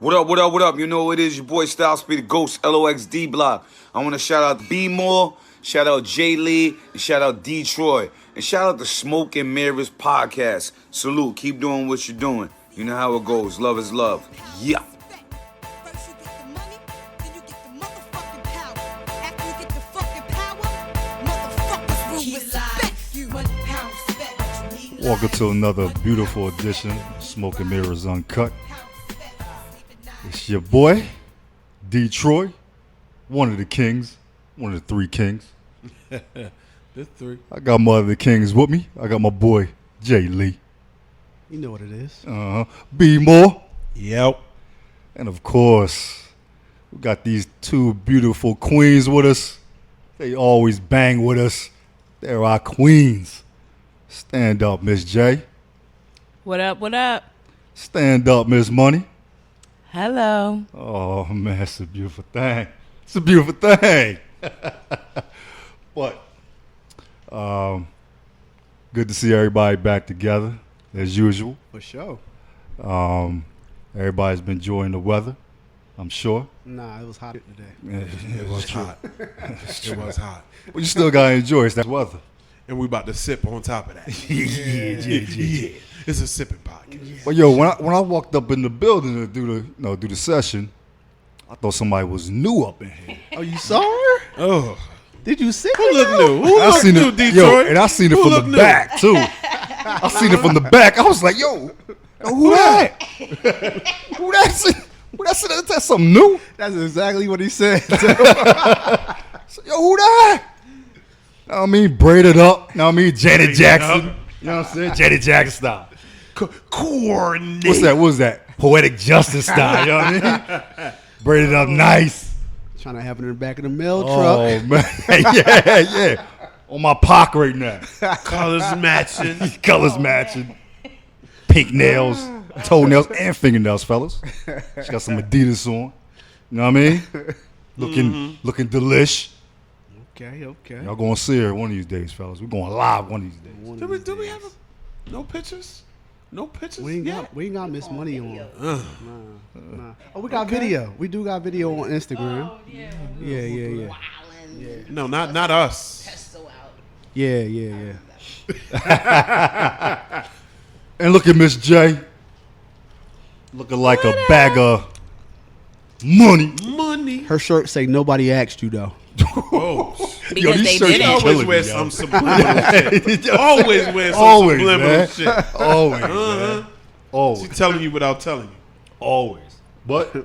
What up, what up, what up? You know what it is, your boy Style Speed, Ghost, LOXD Block. I want to shout out B More, shout out Jay Lee, and shout out Detroit. And shout out the Smoke and Mirrors podcast. Salute, keep doing what you're doing. You know how it goes, love is love. Yeah. Welcome to another beautiful edition of Smoke and Mirrors Uncut. It's your boy, Detroit, one of the kings, one of the three kings. The three. I got my other kings with me. I got my boy, Jay Lee. You know what it is. B More. Yep. And of course, we got these two beautiful queens with us. They always bang with us. They're our queens. Stand up, Miss J. What up, what up? Stand up, Miss Money. Hello. Oh, man, it's a beautiful thing. It's a beautiful thing. But good to see everybody back together, as usual. For sure. Everybody's been enjoying the weather, I'm sure. Nah, it was hot today. It was hot. It was hot. But you still got to enjoy it. It's that weather. And we about to sip on top of that. Yeah. It's a sipping podcast. But yo, when I walked up in the building to do the session, I thought somebody was new up in here. Oh, you saw her? Oh. Did you see her? Who look new? Who I look seen new, it, Detroit? yo, and I seen it Who from the look new? back too. I seen it from the back. I was like, yo, who that? Who that? That's something new. That's exactly what he said. So, yo, who that? I mean, braided up. Know what I mean, Janet Jackson. up. You know what I'm saying? Janet Jackson style. Coordinate. What's that? Poetic justice style. You know what I mean? Braided up nice. Trying to have it in the back of the mail Oh truck. man, yeah. On my pock right now. Colors matching. Colors matching. Pink nails, toenails, and fingernails, fellas. She got some Adidas on. You know what I mean? Looking delish. Okay. Y'all gonna see her one of these days, fellas. We're going live one of these days. Do we have no pictures? No pictures? We ain't yet? got Miss Money on. Nah. Oh, we got video. We do got video on Instagram. Oh, yeah. Yeah. Wildin'. No, not us. Pesto out. Yeah. And look at Miss J. Looking like a bag of money. Her shirt say nobody asked you though. Oh, Because these they shirts didn't. are always killing wear me, yo. some subliminal shit. Always wear some Always, subliminal man. shit. Always, man. Always. She's telling you without telling you. Always. But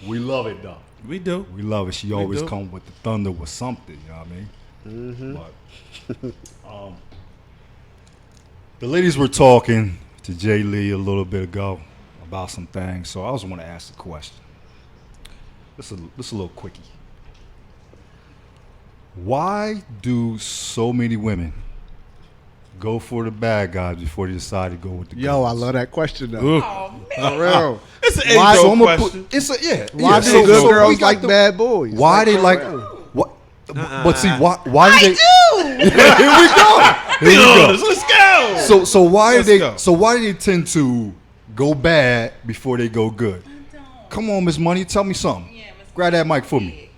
we love it, though. We do. We love it. She always do. come with the thunder with something, you know what I mean? But the ladies were talking to Jay Lee a little bit ago about some things, so I just want to ask a question. This is a little quickie. Why do so many women go for the bad guys before they decide to go with the Yo, I girls? love that question though. Ooh. Oh, man. For real. It's an Why- age So old I'm gonna question. put, it's a yeah. Why yeah. do So good we girls got like the- bad boys? Why they for like real. what? But see, why do I they? do. Here we go. Be honest. Let's go. So why Let's do they? go. So why do they tend to go bad before they go good? Come on, Miss Money, tell me something. Grab that mic for me.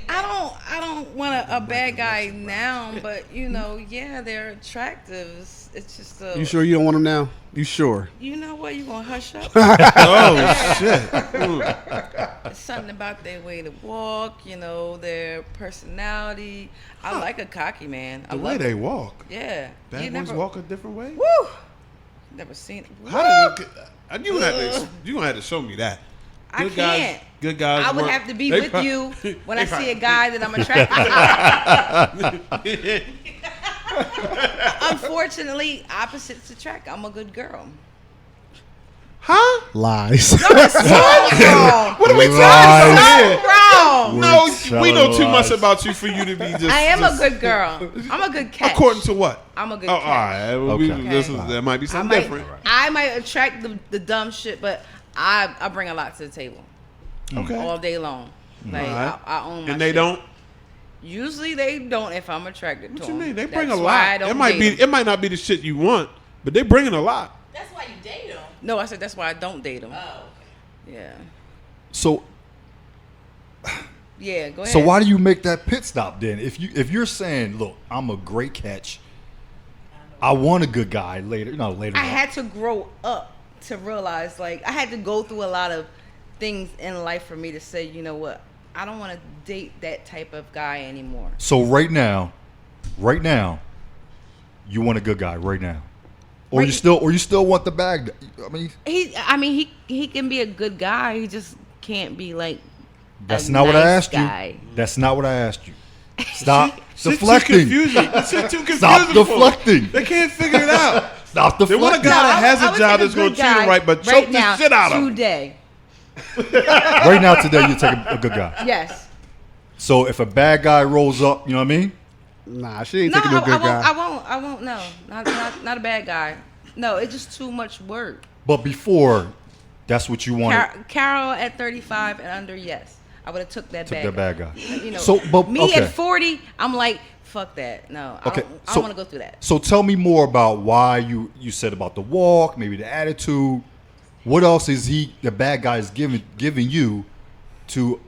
I don't want a bad guy now, but yeah, they're attractive. It's just a. You sure you don't want them now? You sure? You know what? You gonna hush up? Oh, shit. It's something about their way to walk. Their personality. I like a cocky man. I The way love they it. walk. Yeah. Bad You boys never- walk a different way? Woo. Never seen it. How did you gonna have to show me that. I Good guys- can't. Good guys. I would work- have to be they with pro- you when I they see a pro- guy that I'm attracted to. Unfortunately, opposites attract. I'm a good girl. Huh? Lies. So wrong. What are we Lies. talking about? Wrong. No, we know too much lies. about you for you to be just. I am just- a good girl. I'm a good catch. According to what? I'm a good Oh, all catch. right. Well, Okay. There might be something different. I might attract the dumb shit, but I bring a lot to the table Okay. all day long. Like Alright. I own my And they shit. don't. Usually they don't if I'm attracted What to you them. mean? They bring That's a why I lot. don't It might date be. 'em. It might not be the shit you want, but they bringing a lot. That's why you date them. No, I said that's why I don't date them. Oh, Yeah. So Yeah, go ahead. so why do you make that pit stop then? If you're saying, look, I'm a great catch, I want a good guy later. Later. I on. had to grow up to realize, like, I had to go through a lot of things in life for me to say, you know what, I don't want to date that type of guy anymore. So right now, you want a good guy right now, or Right- you still want the bag. I mean, He can be a good guy. He just can't be like. that's a not what I nice asked guy. you. That's not what I asked you. Stop Shit too deflecting. confusing. Shit too confusing. Stop for 'em. deflecting. They can't figure it out. Stop They want a deflecting. guy that has I a would job take that's going good to treat him guy right, but right choke now, the shit out of him. today. Right now, today, you take a good guy. Yes. So if a bad guy rolls up, you know what I mean? Nah, she ain't No, taking no good guy. I won't. No, not a bad guy. No, it's just too much work. But before, that's what you wanted. Carol at 35 and under, yes, I would have took that Took bad that bad guy. You know, So, but- me okay. at 40, I'm like, fuck that. No, I Okay, don't want to go through that. So tell me more about why you said about the walk, maybe the attitude. What else is the bad guy is giving you to,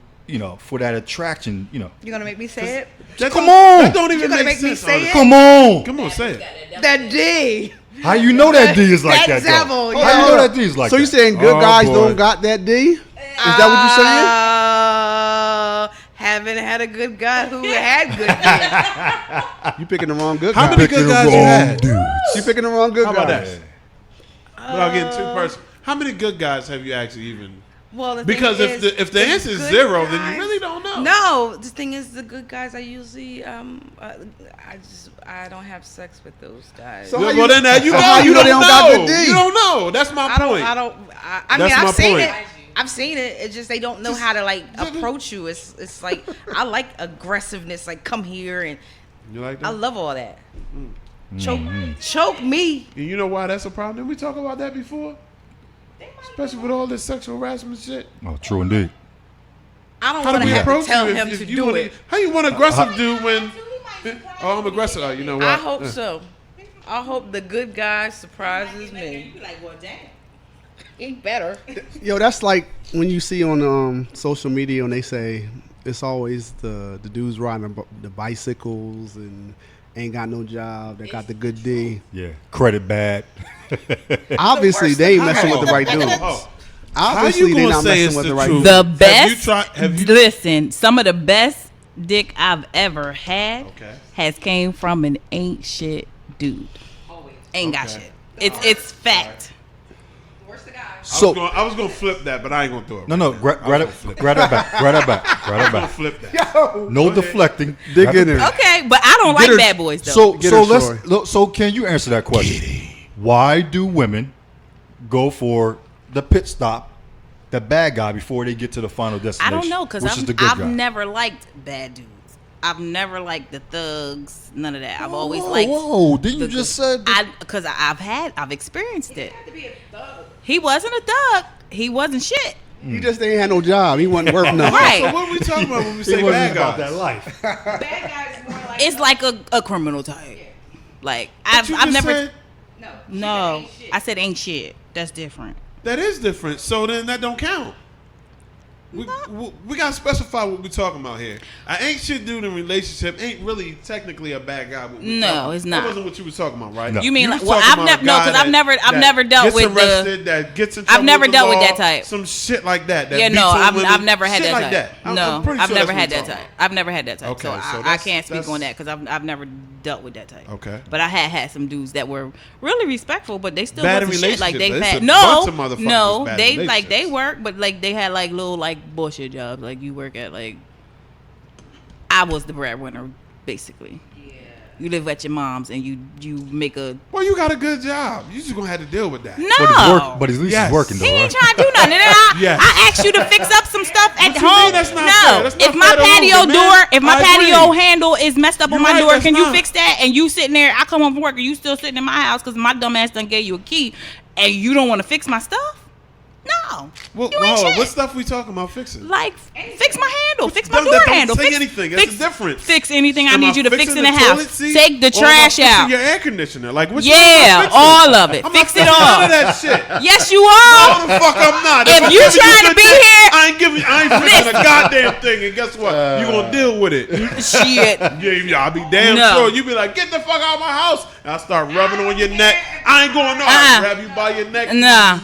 for that attraction, You're gonna make me say it? Come on! That don't You're even gonna make make me sense. say honestly. it? Come on! Come on, say it. That D. How you know that D is like That that, devil, though? yo. How you know that D is like So that? you saying good Oh, guys boy. don't got that D? Is that Haven't had a good guy who had good D. what you're saying? You picking the wrong good How guy. many good guys you had? You picking the wrong good How guy. about that? Without getting too personal, how many good guys have you actually even? Well, the Because thing if the answer is good zero, then guys- you really don't know. No, the thing is, the good guys I usually I don't have sex with those guys. So Well, how you- then now you so know. how you know they don't got good D? You don't know. That's my I point. mean, That's my I've seen point. it. I've seen it. It's just they don't know how to like approach you. It's like I like aggressiveness. Like come here and You like I that? love all that. Choke me. And you know why that's a problem? Did we talk about that before? Especially with all this sexual harassment shit. Oh, true indeed. I don't How want do to we have to approach tell you him if to you do wanna, it. How you want aggressive dude when? Oh, I'm aggressive. Oh, you know what? I hope so. I hope the good guy surprises me. Like, well, damn. He better. Yo, that's like when you see on social media when they say it's always the dudes riding the bicycles and ain't got no job. They got the good D. Yeah. Credit bad. Obviously, worst they ain't thing messing with the right Oh, dudes. oh. Obviously, you they gonna not say messing it's with the the right truth? dudes. The Have you best. tried- have you- Listen, some of the best dick I've ever had Okay. has came from an ain't shit dude. Ain't got Okay. shit. It's fact. So I was gonna flip that, but I ain't gonna do it. no, grab it back. Grab it back. Grab it I'm gonna back. flip that. No deflecting. Dig Grab in it there. Okay, but I don't like her- bad boys though. So Get so her let's story. so can you answer that question? Why do women go for the pit stop, the bad guy before they get to the final I destination? don't know because which is the good I've guy? never liked bad dudes. I've never liked the thugs. None of that. I've always Whoa, liked. whoa, didn't you just said that- Because I've experienced it. He wasn't a thug. He wasn't shit. He just ain't had no job. He wasn't worth nothing. Right. So what are we talking about when we say It wasn't bad about guys? that life. Bad guys more like It's like a criminal type. Like But you I've just never. said No, I said ain't shit. That's different. that is different. So then that don't count. We gotta specify what we're talking about here. I ain't shit dude in relationship ain't really technically a bad guy. What we No, talking about. it's not. That wasn't what you was talking about, right? No. You mean was like? Well, talking I've about never a no, guy because I've that never dealt gets with arrested, the. that gets in I've trouble never with the dealt with law, that type. Some shit like that. Yeah, beats no, on I've women, never had shit that like type. that. No, I'm pretty I've sure never that's had what that you're type. talking I've never had that type. Okay, so so I that's- can't speak that's- on that because I've never dealt with that type. Okay. But I had some dudes that were really respectful, but they still Bad in wasn't shit. Like they relationships. had There's a bunch no, of motherfuckers no. with bad They like they relationships. work, but like they had like little like bullshit jobs. Like you work at like. I was the breadwinner, basically. You live at your mom's and you make a Well, you got a good job. You just gonna have to deal with that. no. But at least Yes. he's working though, He right? ain't trying to do nothing. And then Yes. I asked you to fix up some stuff at What you home. mean that's not no, fair? That's not if my fair to patio Logan, door, man. if my I patio agree. handle is messed up on You're my right, door, that's can you not. fix that? And you sitting there, I come home from work, and you still sitting in my house because my dumb ass done gave you a key, and you don't want to fix my stuff? No, Well, you ain't hold on. shit. What stuff we talking about fixing? Like fix my handle, fix my Don't- door don't handle, say fix anything. Fix, It's a difference. Fix anything I Am need you to fix fixing in the toilet house. seat, Take the or am I trash fixing out. your air conditioner. Like which Yeah, one am I fixing? all of it. I'm Fix not it fixing all. None of that shit. Yes, you are. No, the fuck I'm not. If I'm you giving trying to good be dick, here- I ain't giving. fixing a goddamn thing, and guess what? You gonna deal with it. Shit. Yeah, I'll be damn sure. You be like, get the fuck out of my house. And I start rubbing on your neck. I ain't going no. I grab you by your neck. Nah.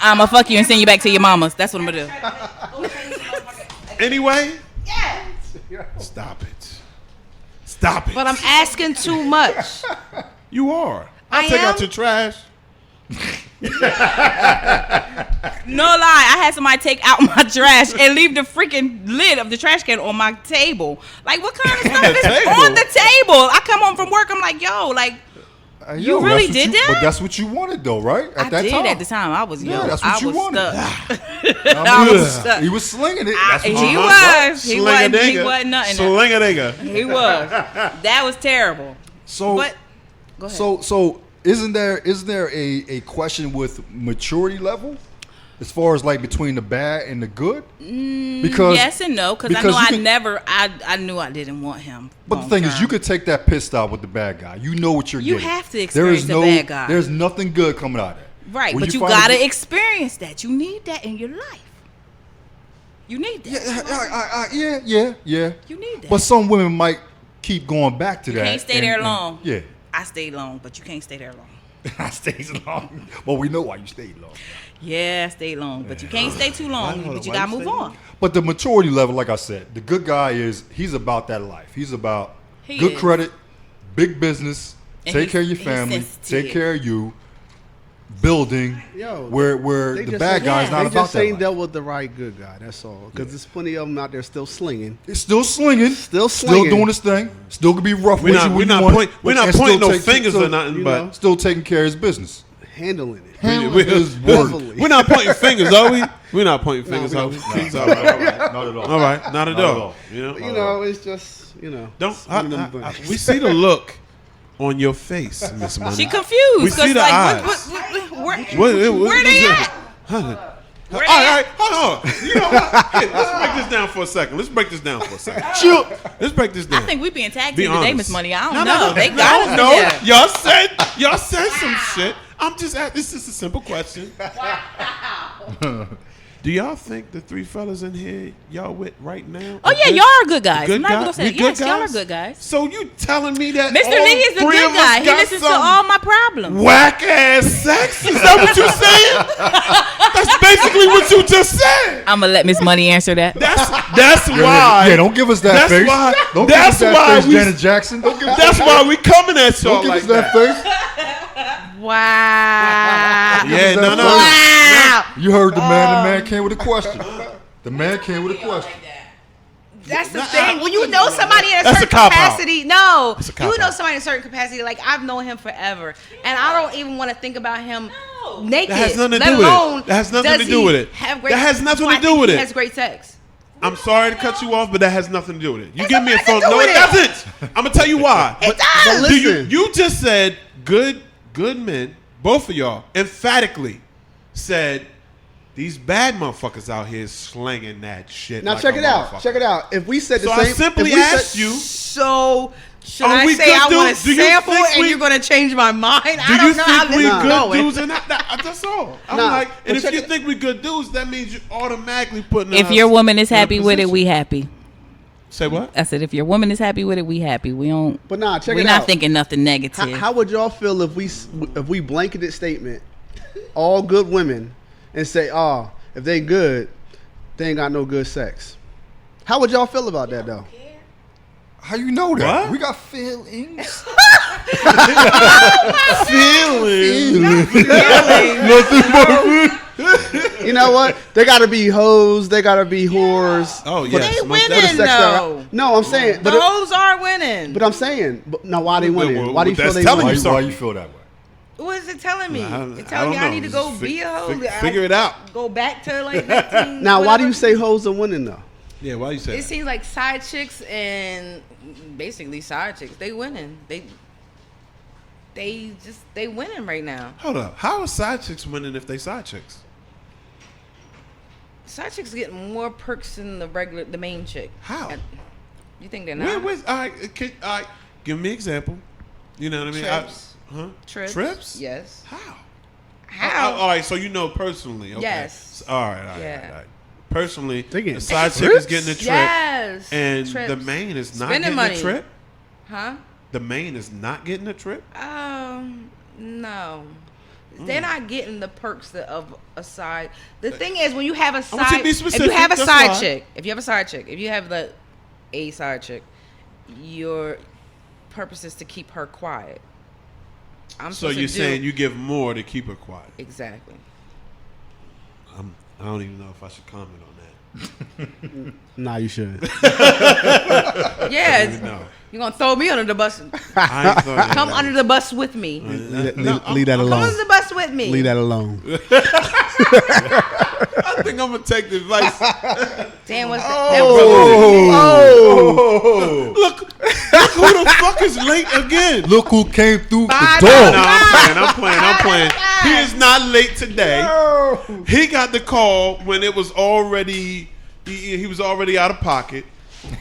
I'ma fuck you and send you back to your mama's. That's what I'm gonna do. Anyway? Yeah. Stop it. Stop it. But I'm asking too much. You are. I'll take out your trash. No lie, I had somebody take out my trash and leave the freaking lid of the trash can on my table. Like, what kind of stuff is on the table? I come home from work, I'm like, yo, like, you really did that? But that's what you wanted, though, right? I did at the time. I was young. That's what you wanted. I was stuck. He was slinging it. He was. He wasn't nothing. Sling-a-dinga. He was. That was terrible. So, but, go ahead. So isn't there a question with maturity level as far as like between the bad and the good? Because yes and no, because I knew I didn't want him. But the thing is, you could take that pissed out with the bad guy. You know what you're You getting. have to experience the bad guy. There's nothing good coming out of it. Right, When but you find gotta experience that. You need that in your life. You need that. Yeah. You need that. But some women might keep going back to that. You can't stay there long. Yeah. I stayed long, but you can't stay there long. I stayed long. Well, we know why you stayed long. Yeah, I stayed long, but you can't stay too long. But you gotta move on. But the maturity level, like I said, the good guy he's about that life. He's about good credit, big business, take care of your family, take care of you, building. Where the bad guy's not about that. They just ain't life. dealt with the right good guy. That's all. Because there's plenty of them out there still slinging. It's still slinging, still doing his thing. Still could be rough. We're not pointing no fingers or nothing, but still taking care of his business, handling it. We're not pointing fingers, are we? We're not pointing fingers, are we? Not at all. All right, not at all. You know, it's just Don't. We see the look on your face, Miss Money. She confused. We see the eyes. Where they at? All right, hold on. You know what? Hey, let's break this down for a second. Let's break this down. Let's break this down. I think we being tag Be team today, honest. Miss Money. I don't No, know. They got us no. together. Y'all said some shit. I'm just asking. This is a simple question. Do y'all think the three fellas in here y'all with right now? Oh yeah, y'all are good guys. Good I'm not even gonna guys? say We that. good Yes, y'all are guys? good guys. So you telling me that Mr. all Lee is the three good of us guy. He got listens to some all my problems. whack ass sex? Is that what you saying? That's basically what you just said. I'm gonna let Miss Money answer that. That's why. Yeah, don't give us that That's face. why. Don't That's give us why that face, we. Janet Jackson. Don't give us That's that why face. we coming at y'all Don't give like us that face. Wow. Yeah, no. Wow. You heard the man. The man came with a question. The man came with a question. That's the thing. When you know somebody in a That's certain a cop-out. capacity, no, That's a you cop-out. know somebody in a certain capacity. Like I've known him forever, and I don't even want to think about him naked. That has nothing to let do with it. alone That has nothing does to do he with it. have great- That has nothing so I to do think with he it. has great sex. I'm sorry to cut you off, but that has nothing to do with it. You It's give me a nothing phone. to do No, with it it. doesn't. I'm gonna tell you why. It does. Do you just said good men, both of y'all, emphatically said these bad motherfuckers out here slanging that shit. Now like check a it out. motherfucker. Check it out. If we said the So same, I simply if we asked said, you. So should Are I we say good I want dudes? to Do you sample think and we- you're gonna change my mind? Do I you don't know how think this we is good going. dudes? And that's all. I'm Nah, like, but and if check you it- think we good dudes, that means you're automatically putting If us your woman is in a happy with it, position. we happy. Say what? I said, if your woman is happy with it, we happy. We don't. But nah, check We're it not out. thinking nothing negative. How would y'all feel if we blanketed statement all good women and say, oh, if they good, they ain't got no good sex? How would y'all feel about that though? How you know that? What? We got feelings. You know what? They gotta be hoes. They gotta be whores. Oh for- yes, They most winning definitely. sex though. No, I'm saying, The but hoes are winning. I'm saying, but now why they winning? well, Why do you feel that's they telling winning? you Why you feel that way? What is it telling me? I It's telling me don't I know. need to go Just be a hoe. figure it out. Go back to like 19. Now, why do you whatever. say hoes are winning though? Yeah, why you say It that? seems like side chicks and basically side chicks. They winning. They winning right now. Hold up. How are side chicks winning if they side chicks? Side chicks getting more perks than the main chick. How? You think they're not? All right, give me an example. You know what I mean? Trips. Trips? Trips? Yes. How? How? All right, so you know personally. Okay. Yes. All right. Yeah. personally, They getting the side chick trips? is getting a trip, Yes. and Trips. the main is not Spending getting money. a trip. Huh? The main is not getting a trip. No. They're not getting the perks of a side. The thing is, when you have a want you to side, be if specific, you have a that's side why. chick, if you have a side chick, your purpose is to keep her quiet. So you're saying you give more to keep her quiet. Exactly. I don't even know if I should comment on that. Nah, you shouldn't. Yeah, No, you're gonna throw me under the bus. I ain't thought Come under the bus with me. Leave that Come alone. under the bus with me. Leave that alone. I think I'm gonna take the advice. Damn, what's Look who the fuck is late again. Look who came through Bye, the door. No, I'm playing. He is not late today. He got the call when it was already he was already out of pocket.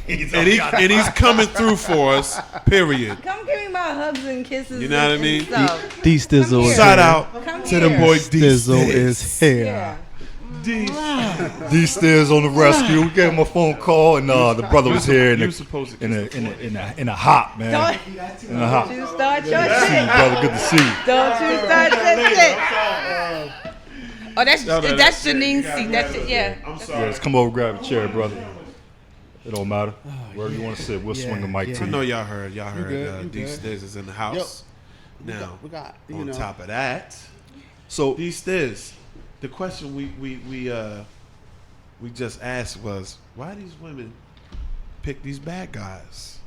And he's coming through for us. Period. Come give me my hugs and kisses. You know what I and mean? stuff. D Stizzle is Shout here. out Come to the here. boy D Stizzle is here. Yeah. D. D Stizzle on the rescue. We gave him a phone call, and the brother was here You supposed to in a hop, man. Don't In a hop. you start your Good to see you, shit. brother. Good to see you. Don't you start your shit. Oh, that's Janine's seat. That's it. Yeah. I'm Yeah, sorry. let's come over, grab a chair, brother. It don't matter. Wherever you want to sit, we'll swing the mic yeah. to I you. know y'all heard. good, D you Stiz is in the house. Now, We got on top of that, So D Stiz, the question we just asked was, why these women pick these bad guys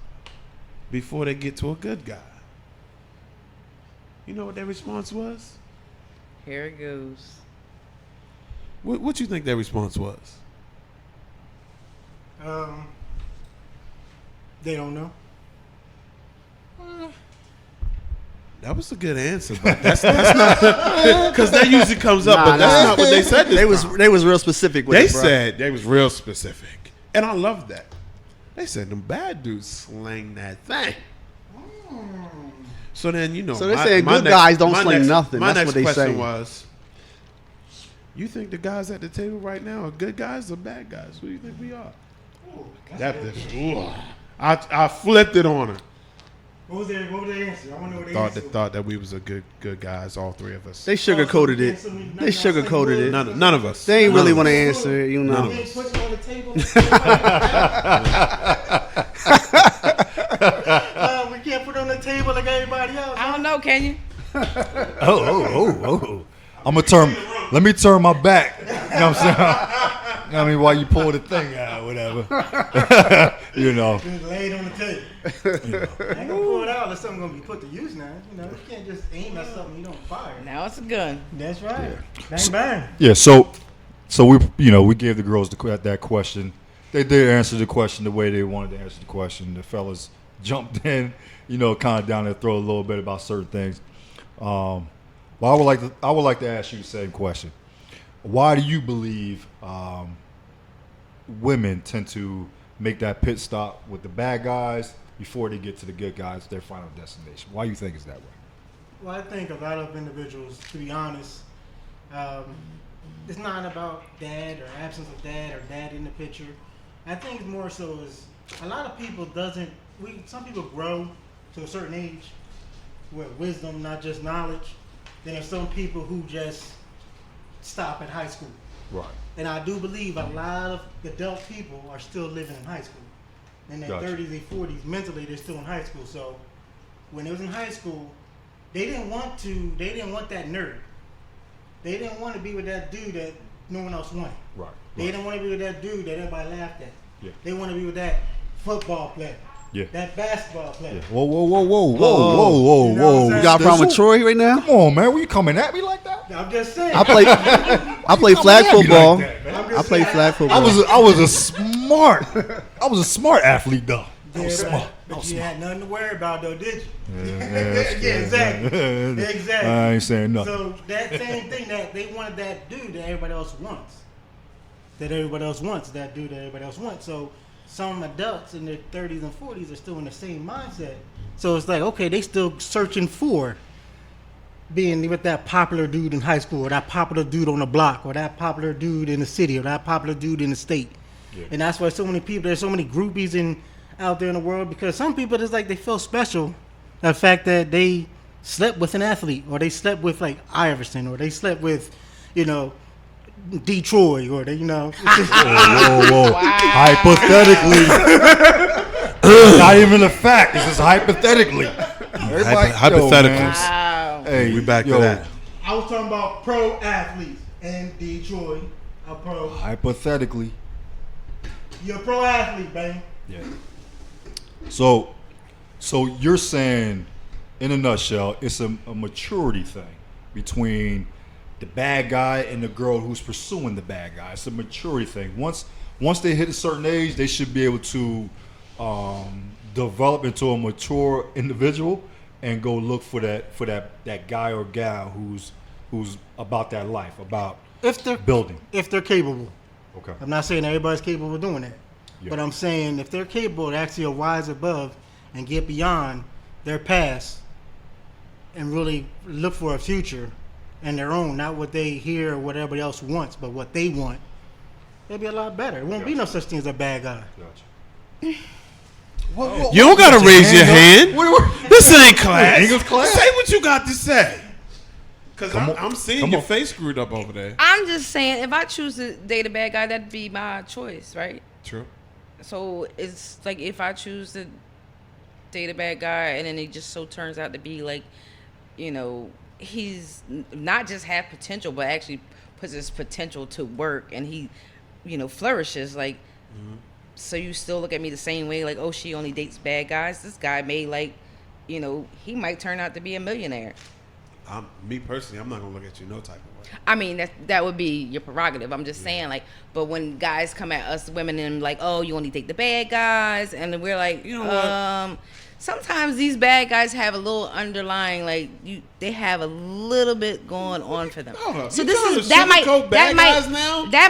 before they get to a good guy? You know what their response was? Here it goes. What you think their response was? They don't know. That was a good answer, but that's not because that usually comes up. But that's not what they said. They was real specific with They it, bro. said they was real specific, and I love that. They said them bad dudes slang that thing. So then So they saying good guys don't slang nothing. My That's next what they question saying. was, you think the guys at the table right now are good guys or bad guys? Who do you think we are? I flipped it on her. What was their answer? I wonder what they answered. Thought that we was a good guys, all three of us. They sugarcoated it. They sugarcoated it. None of us. They ain't None really of want to us. answer it, you know. None of us. Put it on the table. We can't put it on the table like everybody else. I don't know. Can you? Oh. Let me turn my back. You know what I'm saying? You know what I mean, while you pull the thing out, whatever. You know. Just lay it on the table. I ain't gonna pull it out unless something's gonna be put to use now. You know, you can't just aim at something you don't fire. Now it's a gun. That's right. Bang bang. Yeah, so we gave the girls that question. They did answer the question the way they wanted to answer the question. The fellas jumped in, kind of down their throat a little bit about certain things. But I would like to ask you the same question. Why do you believe women tend to make that pit stop with the bad guys before they get to the good guys, their final destination? Why do you think it's that way? Well, I think a lot of individuals, to be honest, it's not about dad or absence of dad or dad in the picture. I think it's more so is a lot of people some people grow to a certain age with wisdom, not just knowledge. Then there's some people who just stop at high school. Right. And I do believe a lot of adult people are still living in high school. In their Gotcha. 30s, their 40s, mentally they're still in high school. So when they was in high school, they didn't want that nerd. They didn't want to be with that dude that no one else wanted. Right. They didn't want to be with that dude that everybody laughed at. Yeah. They want to be with that football player. Yeah. That basketball player. Yeah. Whoa. You know what I'm saying? You got a problem with Troy right now? Come on, man. Were you coming at me like that? I'm just saying. I play flag Come at me football. like that, man. I play flag football. I was a smart athlete though. I was smart. But you had nothing to worry about though, did you? Yeah, Yeah, exactly. Exactly. I ain't saying nothing. So that same thing that they wanted that dude that everybody else wants. That dude that everybody else wants. So some adults in their 30s and 40s are still in the same mindset. So it's like, okay, they still searching for being with that popular dude in high school, or that popular dude on the block, or that popular dude in the city, or that popular dude in the state. Yeah. And that's why so many people, there's so many groupies out there in the world, because some people, it's like they feel special. The fact that they slept with an athlete, or they slept with like Iverson, or they slept with, Detroit, or they, whoa. Wow. Hypothetically. Not even a fact. This is hypothetically. Hypotheticals. Wow. Hey, we back to that. I was talking about pro athletes in Detroit. A pro. Hypothetically. You're a pro athlete, man. Yeah. So you're saying, in a nutshell, it's a maturity thing between the bad guy and the girl who's pursuing the bad guy. It's a maturity thing. Once they hit a certain age, they should be able to develop into a mature individual and go look for that guy or gal who's about that life, about building. If they're capable. Okay. I'm not saying everybody's capable of doing that. Yeah. But I'm saying if they're capable to actually rise above and get beyond their past and really look for a future and their own, not what they hear or what everybody else wants, but what they want, it'll be a lot better. It won't be no such thing as a bad guy. Gotcha. You don't gotta raise your hand. This ain't class. English class. Say what you got to say. Because I'm seeing your face screwed up over there. I'm just saying, if I choose to date a bad guy, that'd be my choice, right? True. So it's like if I choose to date a bad guy and then it just so turns out to be like, he's not just have potential, but actually puts his potential to work and he, flourishes. Like, so you still look at me the same way, like, oh, she only dates bad guys. This guy may he might turn out to be a millionaire. Me personally, I'm not gonna look at you no type of way. I mean, that would be your prerogative. I'm just saying, like, but when guys come at us women and like, oh, you only date the bad guys, and then we're like, what? Sometimes these bad guys have a little underlying, like, they have a little bit going on for them. So that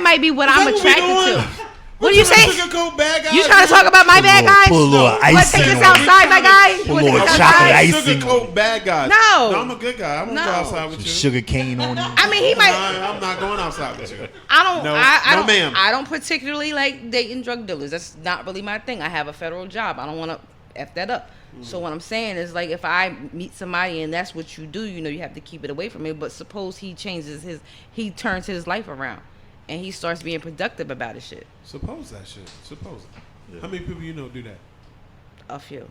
might be what I'm attracted to. What do you say? You trying to talk about my bad guys? Put a little icing. Let's take this outside, my guy. Put a little chocolate icing. Sugarcoat bad guys. No, I'm a good guy. I won't go outside with you. Sugar cane on you. I mean, he might. I'm not going outside with you. I don't particularly like dating drug dealers. That's not really my thing. I have a federal job. I don't want to F that up. So what I'm saying is, like, if I meet somebody and that's what you do, you have to keep it away from me. But suppose he turns his life around. And he starts being productive about his shit. Suppose that shit. Suppose it. Yeah. How many people do that? A few.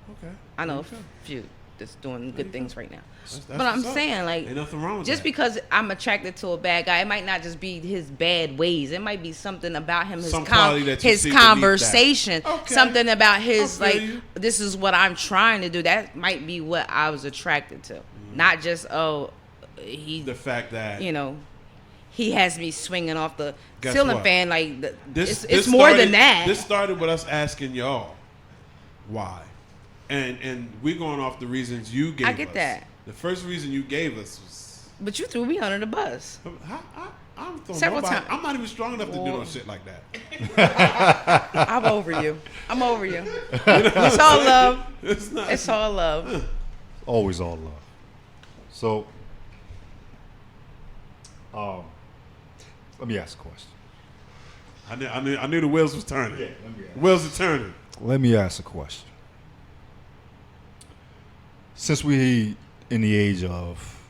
Okay. I know a few that's doing good things right now. That's but I'm saying, like, ain't nothing wrong with just that. because I'm attracted to a bad guy, it might not just be his bad ways. It might be something about him, his conversation, something about his, like, this is what I'm trying to do. That might be what I was attracted to. Not just, the fact that, he has me swinging off the ceiling fan. Like, it's more than that. This started with us asking y'all why. And we're going off the reasons you gave us. I get that. The first reason you gave us was... But you threw me under the bus. I'm throwing several nobody. times. I'm not even strong enough to do no shit like that. I'm over you. It's all love. It's all love. Always all love. So... let me ask a question. I knew the wheels was turning. Yeah, wheels are turning. Let me ask a question. Since we in the age of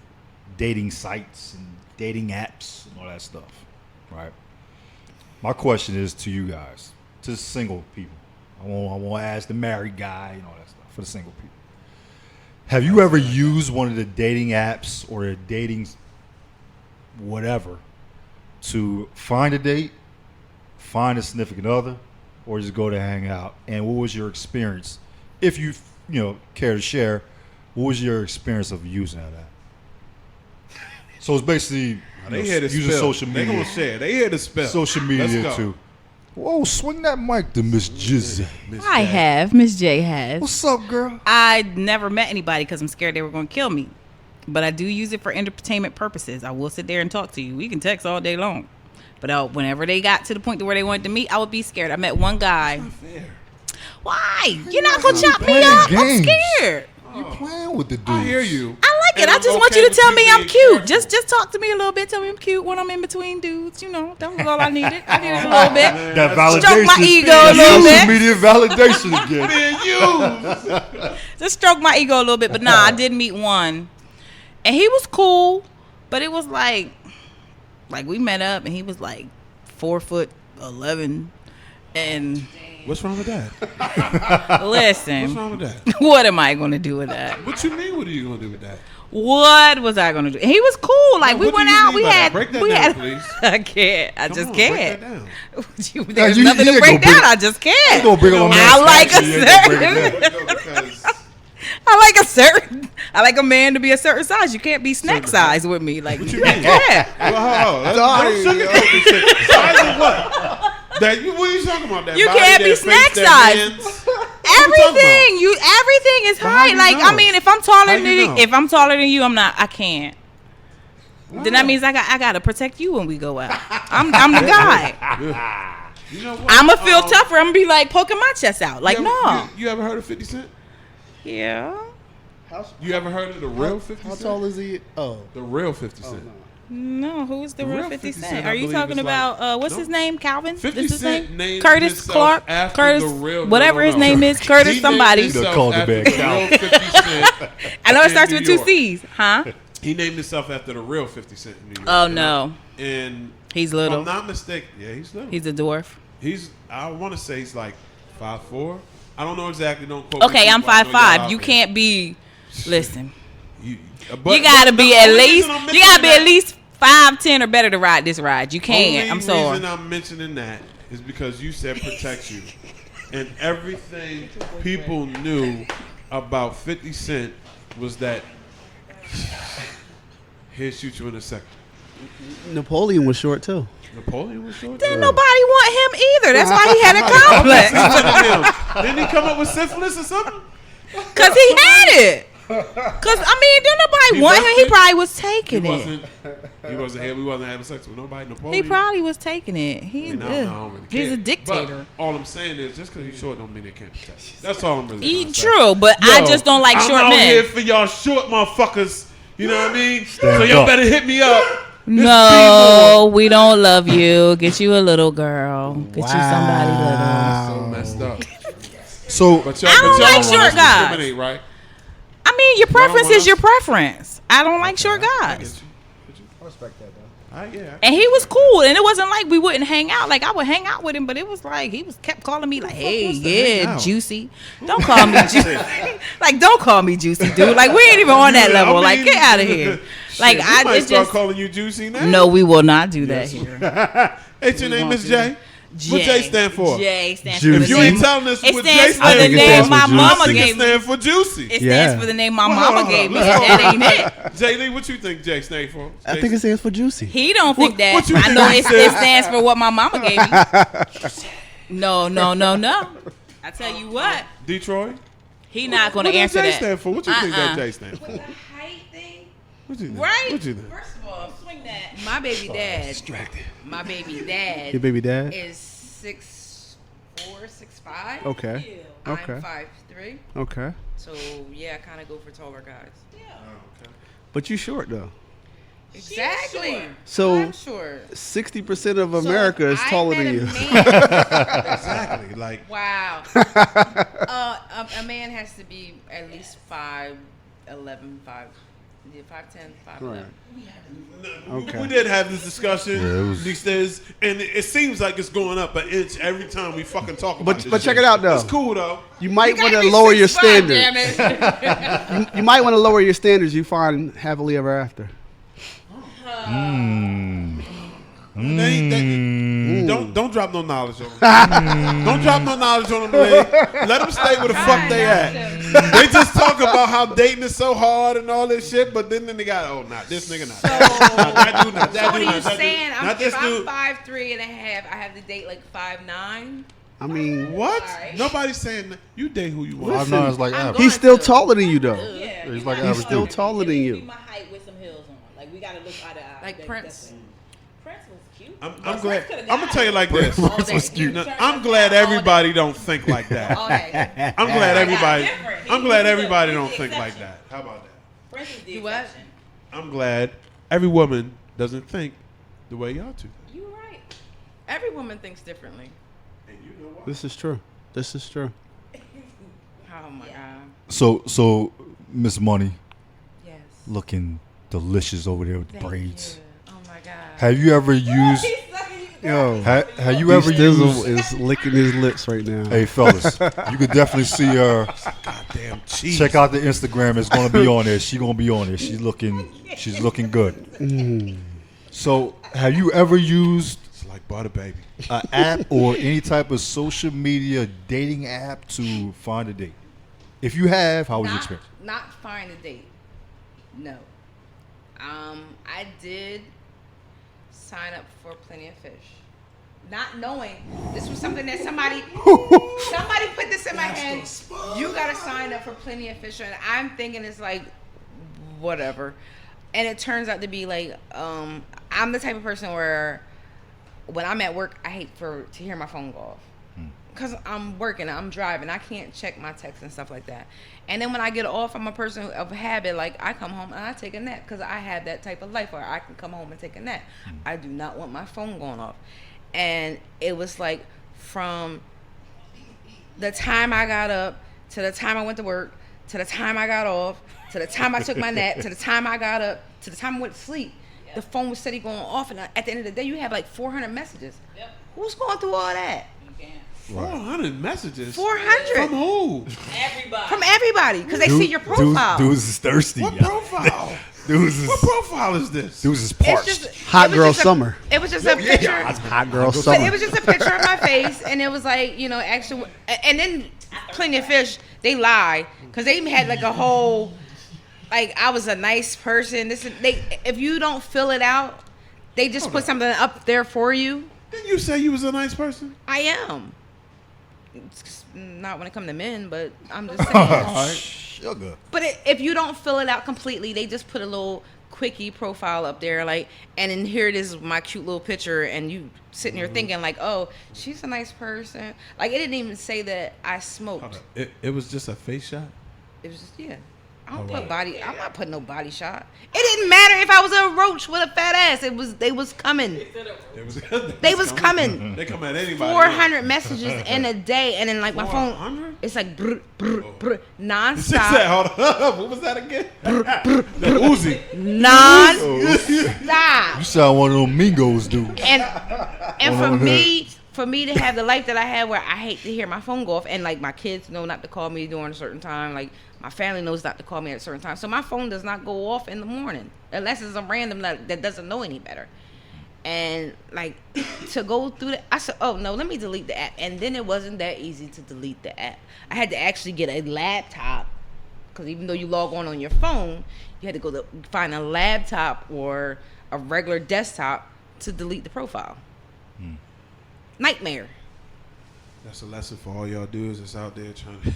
dating sites and dating apps and all that stuff, right? My question is to you guys, to single people. I won't ask the married guy and all that stuff, for the single people. Have you ever used one of the dating apps or the dating whatever to find a date, find a significant other, or just go to hang out? And what was your experience? If you care to share, what was your experience of using that? So it's basically using social media. They gonna share. They here to spell. Social media too. Whoa, swing that mic to Miss Jizzy. I have. Miss J has. What's up, girl? I never met anybody because I'm scared they were going to kill me. But I do use it for entertainment purposes. I will sit there and talk to you. We can text all day long. But whenever they got to the point to where they wanted to meet, I would be scared. I met one guy. That's not fair. Why? You're not going to chop me up? I'm scared. You playing with the dude. I hear you. I like fuck it. I just want you to tell me I'm cute. Just talk to me a little bit. Tell me I'm cute when I'm in between dudes. You know, that was all I needed. I needed a little bit. That validation. Stroke my ego a little bit. Social media validation again. Just stroke my ego a little bit. But nah, I did meet one. And he was cool. But it was like we met up and he was like 4'11", and what's wrong with that? Listen, what's wrong with that? What am I gonna do with that? What you mean? What are you gonna do with that? What was I gonna do? He was cool. Like, we went out. We had. Break that down, please. I can't. I just can't. Break that down. There's nothing to break down. I just can't. I like a man to be a certain size. You can't be snack size with me. Like, what you mean? Yeah. Don't sugarcoat this shit. Size of what? What are you talking about? That you can't be snack size. Everything is height. Like, I mean, if I'm taller than you, I'm not. I can't. Wow. Then that means I gotta protect you when we go out. I'm the guy. You know what? I'm gonna feel tougher. I'm gonna be like poking my chest out. Like, no. You ever heard of 50 Cent? Yeah. You ever heard of the real 50 Cent? How tall is he? Oh, the real 50 Cent. No, who's the real 50 Cent? Are you talking about what's his name? Calvin? 50 Cent named Curtis Clark? Curtis, whatever his name is. Curtis somebody. Called the bad Calvin. I know it starts with 2 C's, huh? He named himself after the real 50 Cent in New York. Oh no. And he's little. If I'm not mistaken, yeah, he's little. He's a dwarf. I want to say he's like 5'4". I don't know exactly. Don't quote. Okay, I'm 5'5". You can't be. Listen. You gotta be at least 5'10" or better to ride this ride. You can't. I'm sorry. The reason I'm mentioning that is because you said protect you, and everything people knew about 50 Cent was that he'll shoot you in a second. Napoleon was short too. Napoleon was short. Didn't nobody want him either. That's why he had a complex. Didn't he come up with syphilis or something? Cause he had it. Cause I mean, didn't nobody want him. He probably was taking it. He wasn't here. We wasn't having sex with nobody. Napoleon. He probably was taking it. He's a dictator. But all I'm saying is, just because he's short, don't mean they can't protect you. That's all I'm really saying. True, but I just don't like short men. I'm out here for y'all short motherfuckers. You know what I mean? So y'all better hit me up. No, we don't love you. Get you a little girl. Get you somebody little. So messed up. But I don't like short guys. Right? I mean, your preference is your preference. I don't like short guys. I respect that though. Yeah. And he was cool, and it wasn't like we wouldn't hang out. Like, I would hang out with him, but it was like he kept calling me like, "Hey, yeah, Juicy." Don't call me Juicy. Like, don't call me Juicy, dude. Like, we ain't even on that level. Like, get out of here. Like, I might start calling you Juicy now. No, we will not do that here. Hey, your name is Jay. What J stand for? J stands for the If you ain't telling us what J stands for the name my mama gave me. It stands for Juicy. It stands for the name my mama gave me. That ain't it. Jay Lee, what you think J stands for? I think it stands for Juicy. He don't think that. I know it stands for what my mama gave me. No. I tell you what. Detroit? He not going to answer that. What J stand for? What you think that J stand for? With the height thing? What you think? Right? What you think? First of all, swing that. My baby dad. My baby dad. Your baby dad is 6'4", 6'5". Okay. I'm 5'3". Okay. So yeah, I kind of go for taller guys. Yeah. Okay. But you short though. Exactly. So I'm short. 60% of America is taller than you. Exactly. Like. Wow. A man has to be at least 5'11", 5'10", 5'11". Right. Okay. We did have this discussion these days, and it seems like it's going up an inch every time we fucking talk about it. But check it out though. It's cool though. You might want to lower your standards. You might want to lower your standards. You find happily ever after. Don't drop no knowledge on them. Don't drop no knowledge on them. Let them stay where the fuck they at. They just talk about how dating is so hard and all this shit, but then they got this nigga not. That dude not. So what are you saying? If I'm 5'3" and a half, I have to date like 5'9"? I mean, what? Right. Nobody's saying that. You date who you want. 5'9" is like average. He's still taller than you though. Yeah, he's like he's still taller than you. My height with some heels on. Like, we gotta look eye to eye. Like Prince. Prince was cute. I'm glad. I'm gonna tell you like this. Was cute. I'm glad everybody don't think like that. I'm glad everybody. I'm glad everybody don't think like that. How about that? Prince is the You what? exception. I'm glad every woman doesn't think the way y'all two think. You right. Every woman thinks differently. And you know what? This is true. This is true. Oh my god. So Miss Money Yes. looking delicious over there with the Thank braids. you. Oh my god. Have you ever used? Yo, Have you D ever Stizzle used? is licking his lips right now. Hey fellas, you could definitely see her. Goddamn cheese. Check out the Instagram. It's gonna be on there. She gonna be on there. She's looking good. So, have you ever used It's like butter, baby. an app or any type of social media dating app to find a date? If you have, how was your experience? Not find a date. No. I did sign up for Plenty of Fish, not knowing this was something that somebody put this in my head. You gotta sign up for Plenty of Fish, and I'm thinking it's like whatever, and it turns out to be like I'm the type of person where when I'm at work, I hate to hear my phone go off. Because I'm working, I'm driving, I can't check my texts and stuff like that. And then when I get off, I'm a person of habit. Like, I come home and I take a nap because I have that type of life where I can come home and take a nap. I do not want my phone going off. And it was like from the time I got up to the time I went to work to the time I got off to the time I took my nap to the time I got up to the time I went to sleep, the phone was steady going off. And at the end of the day, you have like 400 messages. Yep. Who's going through all that? You can't. 400 messages. 400 From who? Everybody. from everybody because they see your profile. Dudes is thirsty. What yo. profile? Dudes is What profile is this? dudes is It's parched. just Hot it was girl just a- summer. It was just a picture. Hot girl But it summer. was just a picture of my face, and it was like, you know, actually, and then Plenty of Fish, they lie because they had like a whole, like I was a nice person. This if you don't fill it out, they just put something up there for you. Didn't you say you was a nice person? I am. It's not when it comes to men, but I'm just saying. Sugar. But if you don't fill it out completely, they just put a little quickie profile up there, like, and then here it is, my cute little picture, and you sitting here thinking like, oh, she's a nice person. Like, it didn't even say that I smoked. It was just a face shot? It was just, yeah. I don't put body. I'm not putting no body shot. It didn't matter if I was a roach with a fat ass. They was coming. They was coming. They come at anybody. 400 messages in a day, and then like my phone, 400? it's like brr, brr, brr, She nonstop. said, hold up. What was that again? The Uzi. Non-stop. You sound one of them Mingos dudes. And for me to have the life that I have where I hate to hear my phone go off, and like my kids know not to call me during a certain time, like my family knows not to call me at a certain time, so my phone does not go off in the morning unless it's a random that doesn't know any better. And like to go through that, I said, oh no, let me delete the app. And then it wasn't that easy to delete the app. I had to actually get a laptop, because even though you log on your phone, you had to go to find a laptop or a regular desktop to delete the profile. Nightmare. That's a lesson for all y'all dudes that's out there trying to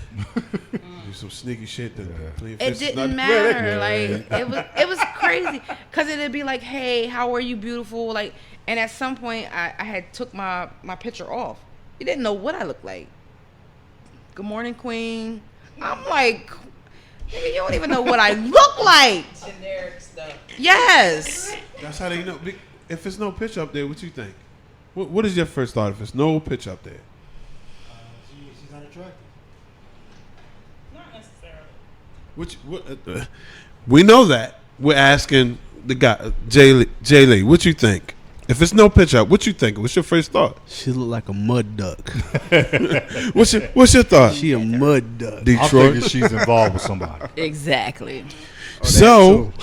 do some sneaky shit. It didn't matter. Like it was crazy, because it'd be like, hey, how are you, beautiful? Like, and at some point I had took my picture off. You didn't know what I looked like. Good morning, queen. I'm like, nigga, you don't even know what I look like. Generic stuff. Yes. That's how they know. If there's no picture up there, what you think? What is your first thought if there's no picture up there? She's unattractive. Not necessarily. We know that. We're asking the guy, Jay Lee, what you think? If there's no picture up, what you think? What's your first thought? She look like a mud duck. What's your thought? She a mud duck. I'm Detroit. thinking she's involved with somebody. Exactly. So,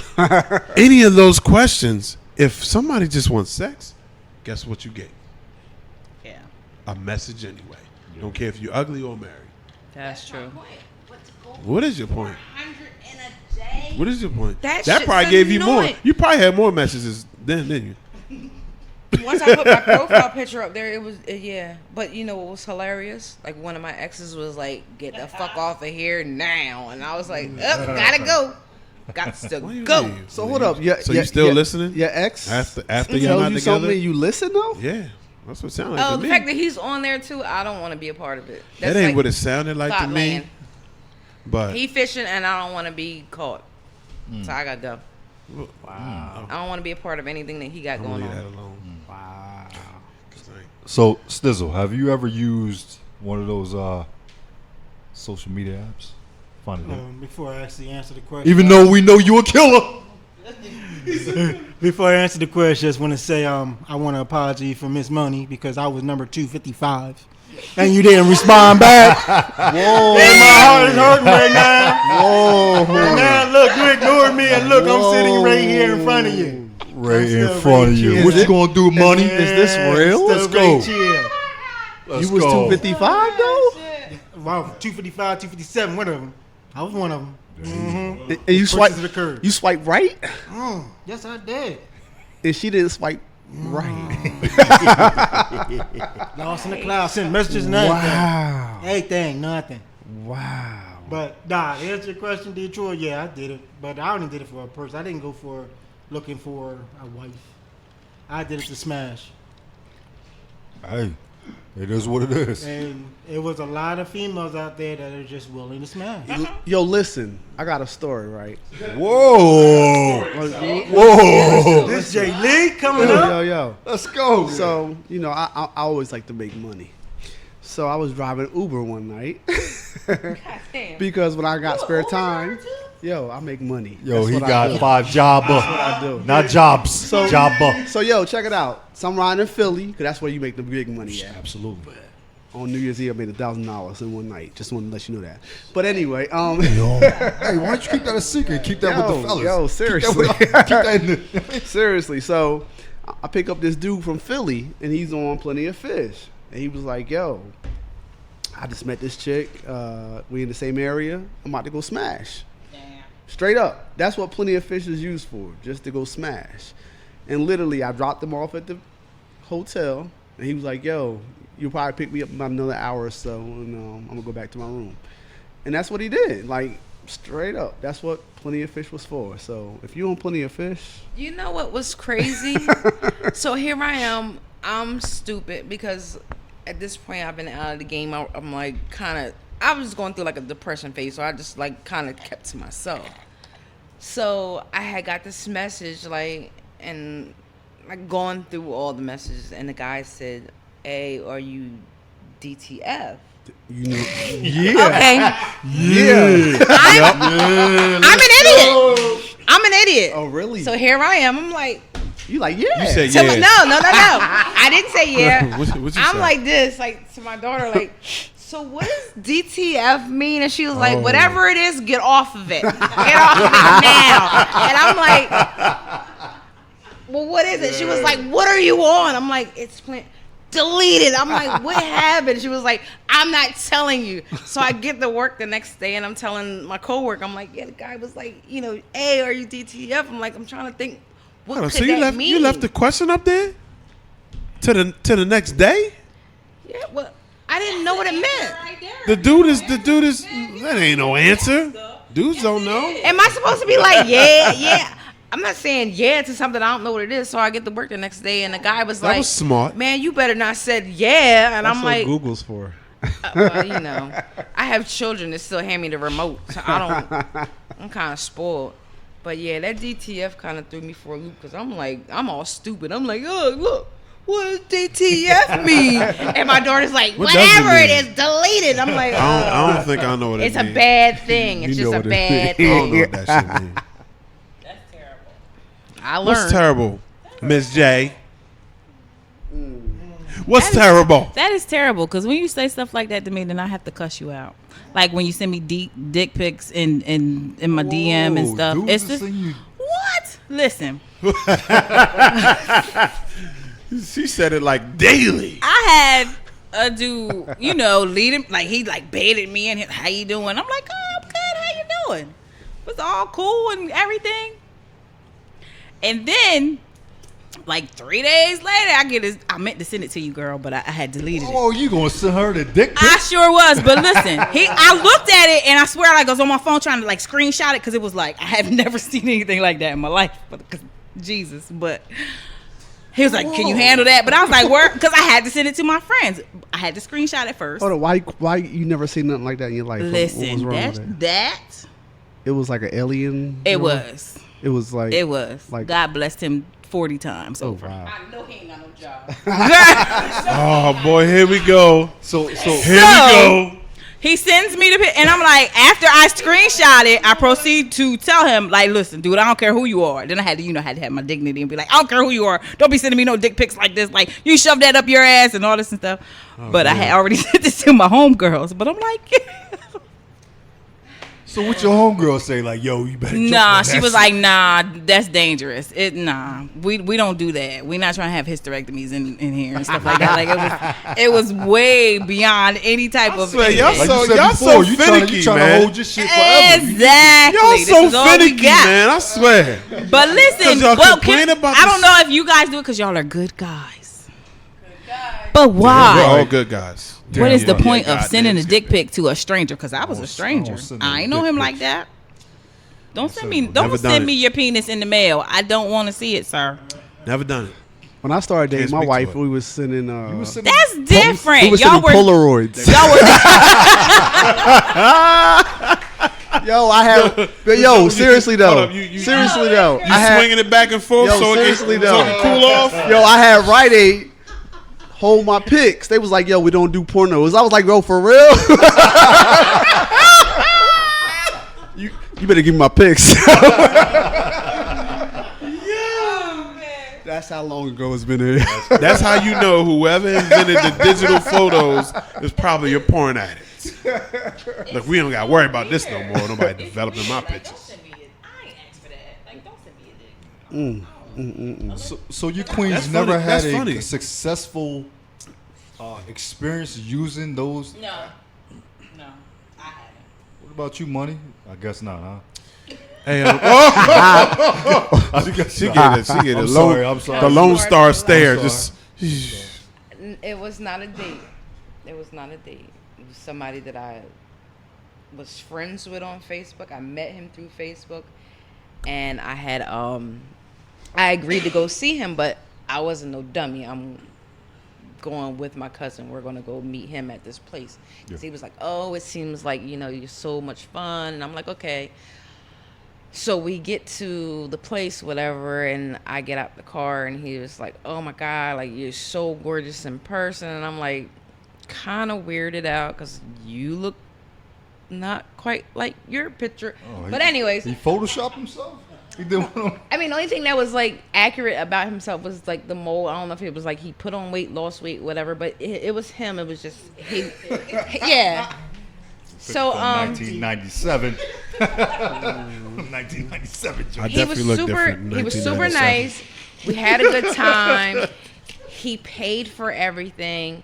any of those questions, if somebody just wants sex, guess what you get? Yeah, A message anyway. Don't care if you're ugly or married. that's true. What is your point? 100 in a day. What is your point? That That shit's probably gave you more. annoying. You probably had more messages then, didn't you? Once I put my profile picture up there, it was yeah. But you know what was hilarious? Like, one of my exes was like, "Get the fuck off of here now," and I was like, "Gotta go, got to What do you go." mean? So hold up. So you still listening? Your ex After tells y'all not you together? something, you listen though? Yeah, that's what it sounded like Oh, to the me. fact that he's on there too, I don't want to be a part of it. That That's ain't what it sounded like to thought me. land. But He fishing, and I don't want to be caught. So I gotta go. Wow. I don't want to be a part of anything that he got going Leave that on. alone. Wow. So, Stizzle, have you ever used one of those social media apps? Find it. Before I actually answer the question, Even though we know you a killer. before I answer the question, I just want to say I want to apologize for Miss Money because I was number 255. And you didn't respond back. Whoa. And my heart is hurting right now. Whoa. And now, look, you ignored me, and look, I'm sitting right here in front of you. Right I'm in still front of right you. here. What you gonna do, money? Yeah, Is this real? still Let's go. right here. Let's You was go. 255 though? Wow, 255, 257, one of them. I was one of them. Mm-hmm. And you swipe. Purchases occurred. You swipe right, Yes, I did. and she didn't swipe right. Lost in the clouds, sent messages and everything. Wow. Everything, nothing. Wow. But, nah, to answer your question, Detroit, yeah, I did it. But I only did it for a person. I didn't go for looking for a wife. I did it to smash. Hey, it is what it is. And it was a lot of females out there that are just willing to smash. Yo, listen. I got a story, right? Whoa. This Jay Lee coming up. Yo. Let's go. So, you know, I always like to make money. So I was driving Uber one night because when I got spare time, I make money. Yo, That's he what I got do. 5 jobs. That's what I do. Not jobs. Jobba. So, yo, check it out. So I'm riding in Philly because that's where you make the big money at. Absolutely. On New Year's Eve, I made $1,000 in one night. Just want to let you know that. But anyway, Hey, why don't you keep that a secret? Keep that with the fellas. Yo, seriously. Keep that in the... Seriously. So I pick up this dude from Philly, and he's on Plenty of Fish. And he was like, yo, I just met this chick. We in the same area. I'm about to go smash. Straight up. That's what Plenty of Fish is used for, just to go smash. And literally, I dropped him off at the hotel, and he was like, yo, you'll probably pick me up in about another hour or so, and I'm going to go back to my room. And that's what he did. Like, straight up. That's what Plenty of Fish was for. So if you own Plenty of Fish. You know what was crazy? So here I am. I'm stupid because at this point I've been out of the game. I'm like I was going through like a depression phase, so I just like kind of kept to myself. So I had got this message and like going through all the messages, and the guy said, "Hey, are you DTF?" You know, Okay. yeah. I'm an idiot. I'm an idiot. Oh, really? So here I am. I'm like, You like, yeah. You said to yeah. no. I didn't say yeah. What you I'm say? like this, like to my daughter, like, so what does DTF mean? And she was like, whatever it is, get off of it. Get off of it now. And I'm like, well, what is it? She was like, what are you on? I'm like, it's deleted. I'm like, what happened? She was like, I'm not telling you. So I get to work the next day and I'm telling my coworker, I'm like, yeah, the guy was like, hey, are you DTF? I'm like, I'm trying to think. What could So that mean? you left the question up there to the next day? Yeah, well, I didn't know what it meant. The dude is that ain't no answer. Dudes don't know. Am I supposed to be like, yeah? I'm not saying yeah to something I don't know what it is. So I get to work the next day and the guy was That like, was smart. man, you better not said yeah. And I'm like, Google's for. well, I have children that still hand me the remote. So I'm kind of spoiled. But yeah, that DTF kind of threw me for a loop because I'm like, I'm all stupid. I'm like, oh, look, what does DTF mean? And my daughter's like, What does it whatever it mean? is, delete it. I'm like, I don't think I know what it it's means. a bad thing. It's just a bad I thing. don't know what that shit means. That's terrible. I learned. What's terrible, Miss J? What's terrible? That is terrible because when you say stuff like that to me, then I have to cuss you out. Like when you send me dick pics in my DM and stuff. Dude, It's just just, send you- what? Listen, She said it like daily. I had a dude, lead him, like he like baited me and how you doing? I'm like, oh, I'm good. How you doing? It was all cool and everything. And then, like 3 days later, I meant to send it to you, girl, but I had deleted it. Oh, you gonna send her the dick pic? I sure was, but listen, I looked at it and I swear I was on my phone trying to like screenshot it because it was like I have never seen anything like that in my life, but Jesus. But he was like, "Can you handle that?" But I was like, "Where?" Because I had to send it to my friends. I had to screenshot it first. Hold on, why you never seen nothing like that in your life? What was Listen, wrong with that it was like an alien. It was. It was like. It was. Like God blessed him 40 times over. Wow. I know he ain't got no job. Oh boy, here we go. So Here we go. He sends me the pic, and I'm like, after I screenshot it, I proceed to tell him, like, listen, dude, I don't care who you are. Then I had to, had to have my dignity and be like, I don't care who you are. Don't be sending me no dick pics like this. Like, you shove that up your ass and all this and stuff. But I had already sent this to my homegirls. But I'm like, So what your homegirl say? Like, yo, you better. nah, she was like, nah, that's dangerous. We don't do that. We're not trying to have hysterectomies in here and stuff like that. Like it was way beyond any type of. Swear, y'all Like so you said y'all before, so you finicky, trying to man. hold your shit forever. Exactly. Y'all This so is all we finicky, got. man. I swear. But listen, 'Cause y'all complain about I don't this- know if you guys do it because y'all are good guys. But why? We're all good guys. What is the Yeah, point of goddamn sending a dick stupid. pic to a stranger? Because I was a stranger. I ain't know him like that. Don't send me. Don't send me your penis in the mail. I don't want to see it, sir. Never done it. When I started dating Can't my speak to wife, it. we was sending. That's different. We was Y'all sending were. Polaroids. Y'all were. Yo, I have. But yo, seriously though. Hold up, you- seriously though. You I had, swinging it back and forth Yo, so it seriously can though. cool off. Yo, I had Rite Aid hold my pics. They was like, yo, we don't do pornos. I was like, bro, for real? you better give me my pics. That's how long ago it's been here. That's how you know whoever invented the digital photos is probably a porn addict. Look, we don't got to worry about this no more. Nobody developing my pictures. Send me it. I ain't asked for that. Like, don't send me a dick. So your queens That's never funny. had That's funny. a successful experience using those. No, I haven't. What about you, Money? I guess not, huh? Hey, I guess she not. get it. I'm sorry. I'm sorry. The Lone Star stare. I'm Just It was not a date. It was not a date. It was somebody that I was friends with on Facebook. I met him through Facebook, and I had I agreed to go see him, but I wasn't no dummy. I'm going with my cousin. We're gonna go meet him at this place. 'Cause he was like, "Oh, it seems like you're so much fun," and I'm like, "Okay." So we get to the place, whatever, and I get out the car, and he was like, "Oh my God, like you're so gorgeous in person," and I'm like, kind of weirded out because you look not quite like your picture. But anyways, He photoshopped himself? He did one. I mean, the only thing that was like accurate about himself was like the mole. I don't know if it was like he put on weight, lost weight, whatever, but it was him. It was just he, yeah. So 1997. 1997. Joe. he was super nice. We had a good time. He paid for everything.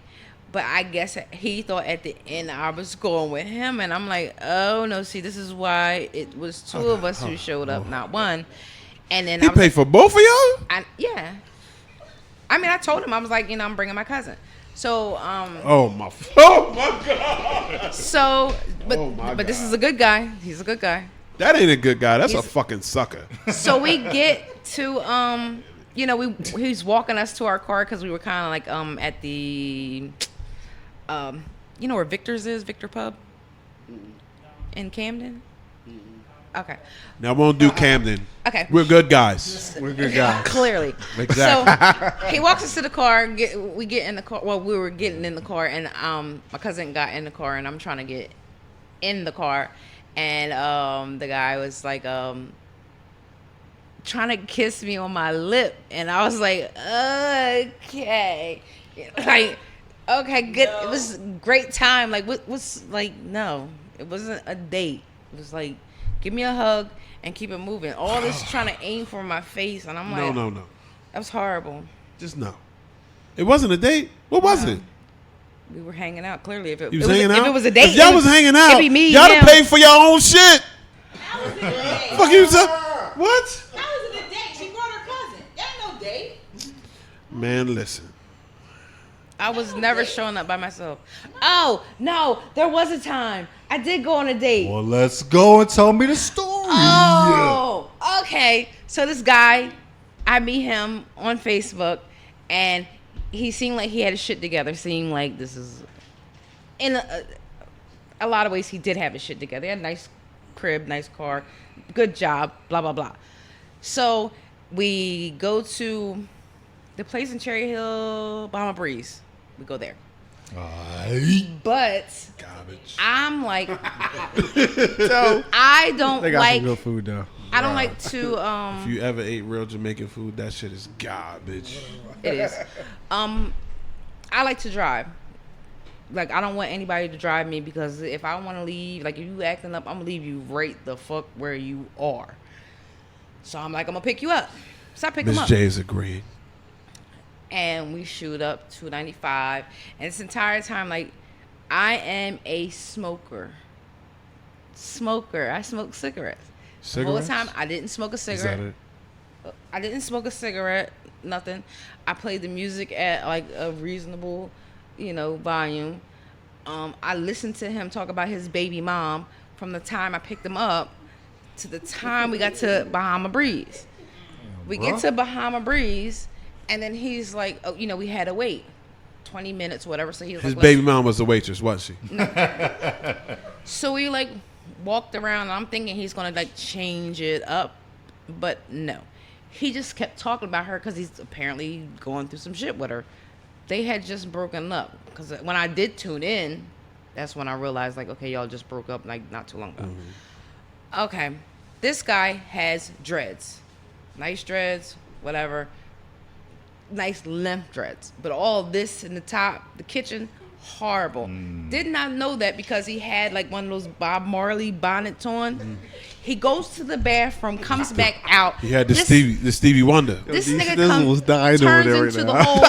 But I guess he thought at the end I was going with him, and I'm like, oh no, see, this is why it was two of us who showed up, not one. And then he paid for both of y'all. Yeah. I mean, I told him I was like, I'm bringing my cousin. So Oh my God. So, but this is a good guy. He's a good guy. That ain't a good guy. That's a fucking sucker. So we get to he's walking us to our car because we were kind of like at the where Victor's is, Victor Pub in Camden. Okay. Now I won't do Camden. Okay. We're good guys. We're good guys. Clearly. Exactly. So he walks us to the car. We get in the car. Well, we were getting in the car, and my cousin got in the car, and I'm trying to get in the car, and the guy was like trying to kiss me on my lip, and I was like, okay, like, okay, good. No. It was a great time. Like, what's like? No, it wasn't a date. It was like, give me a hug and keep it moving. All this trying to aim for my face, and I'm like, No. that was horrible. Just no. It wasn't a date. What was it? We were hanging out. Clearly, if it was was hanging out? if it was a date, if y'all was hanging out, it'd be me. y'all him. to pay for your own shit. That was a date. Fuck you, sir. What? That wasn't a date. She brought her cousin. That ain't no date. Man, listen. I was never showing up by myself. Oh no, there was a time I did go on a date. Well, let's go and tell me the story. Oh, okay. So this guy, I meet him on Facebook, and he seemed like he had his shit together. Seemed like this is, in a lot of ways, he did have his shit together. He had a nice crib, nice car, good job, blah, blah, blah. So we go to the place in Cherry Hill, Bahama Breeze. We go there. But Garbage. I'm like, so I don't They got like some good food though. I don't like to If you ever ate real Jamaican food, that shit is garbage. it is. I like to drive. Like, I don't want anybody to drive me because if I want to leave, like, if you acting up, I'm going to leave you right the fuck where you are. So I'm like, I'm going to pick you up. So I pick him Miss up. J's agreed. And we shoot up 295. And this entire time, like, I am a smoker. I smoke cigarettes. The whole time, I didn't smoke a cigarette. Is that it? I didn't smoke a cigarette, nothing. I played the music at like a reasonable, volume. I listened to him talk about his baby mom from the time I picked him up to the time we got to Bahama Breeze. We get to Bahama Breeze, and then he's like, oh, we had to wait 20 minutes, whatever. So he was His like, baby mom was the waitress, wasn't she? So we like walked around. And I'm thinking he's gonna like change it up, but no. He just kept talking about her because he's apparently going through some shit with her. They had just broken up. Because when I did tune in, that's when I realized, like, okay, y'all just broke up, like, not too long ago. Mm-hmm. Okay. This guy has dreads. Nice dreads, whatever. Nice length dreads. But all this in the top, the kitchen, horrible. Did not know that because he had, like, one of those Bob Marley bonnets on. He goes to the bathroom, comes back out. He had the Stevie Wonder. This D nigga Stizzle's dying over turns there right into now. the whole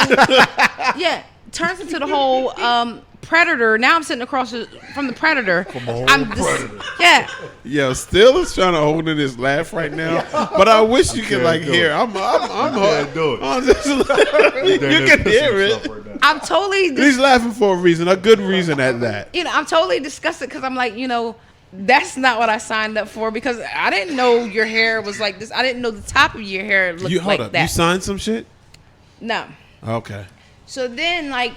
turns into the whole Predator. Now I'm sitting across from the Predator. From a whole I'm Predator. Yeah. Yo, Still is trying to hold in his laugh right now, but I wish you could like hear. I'm do it. You can hear it. I'm totally He's laughing for a reason, a good reason at that. I'm totally disgusted because I'm like, that's not what I signed up for because I didn't know your hair was like this. I didn't know the top of your hair looked Hold like up. that. You signed some shit? No. Okay. So then, like,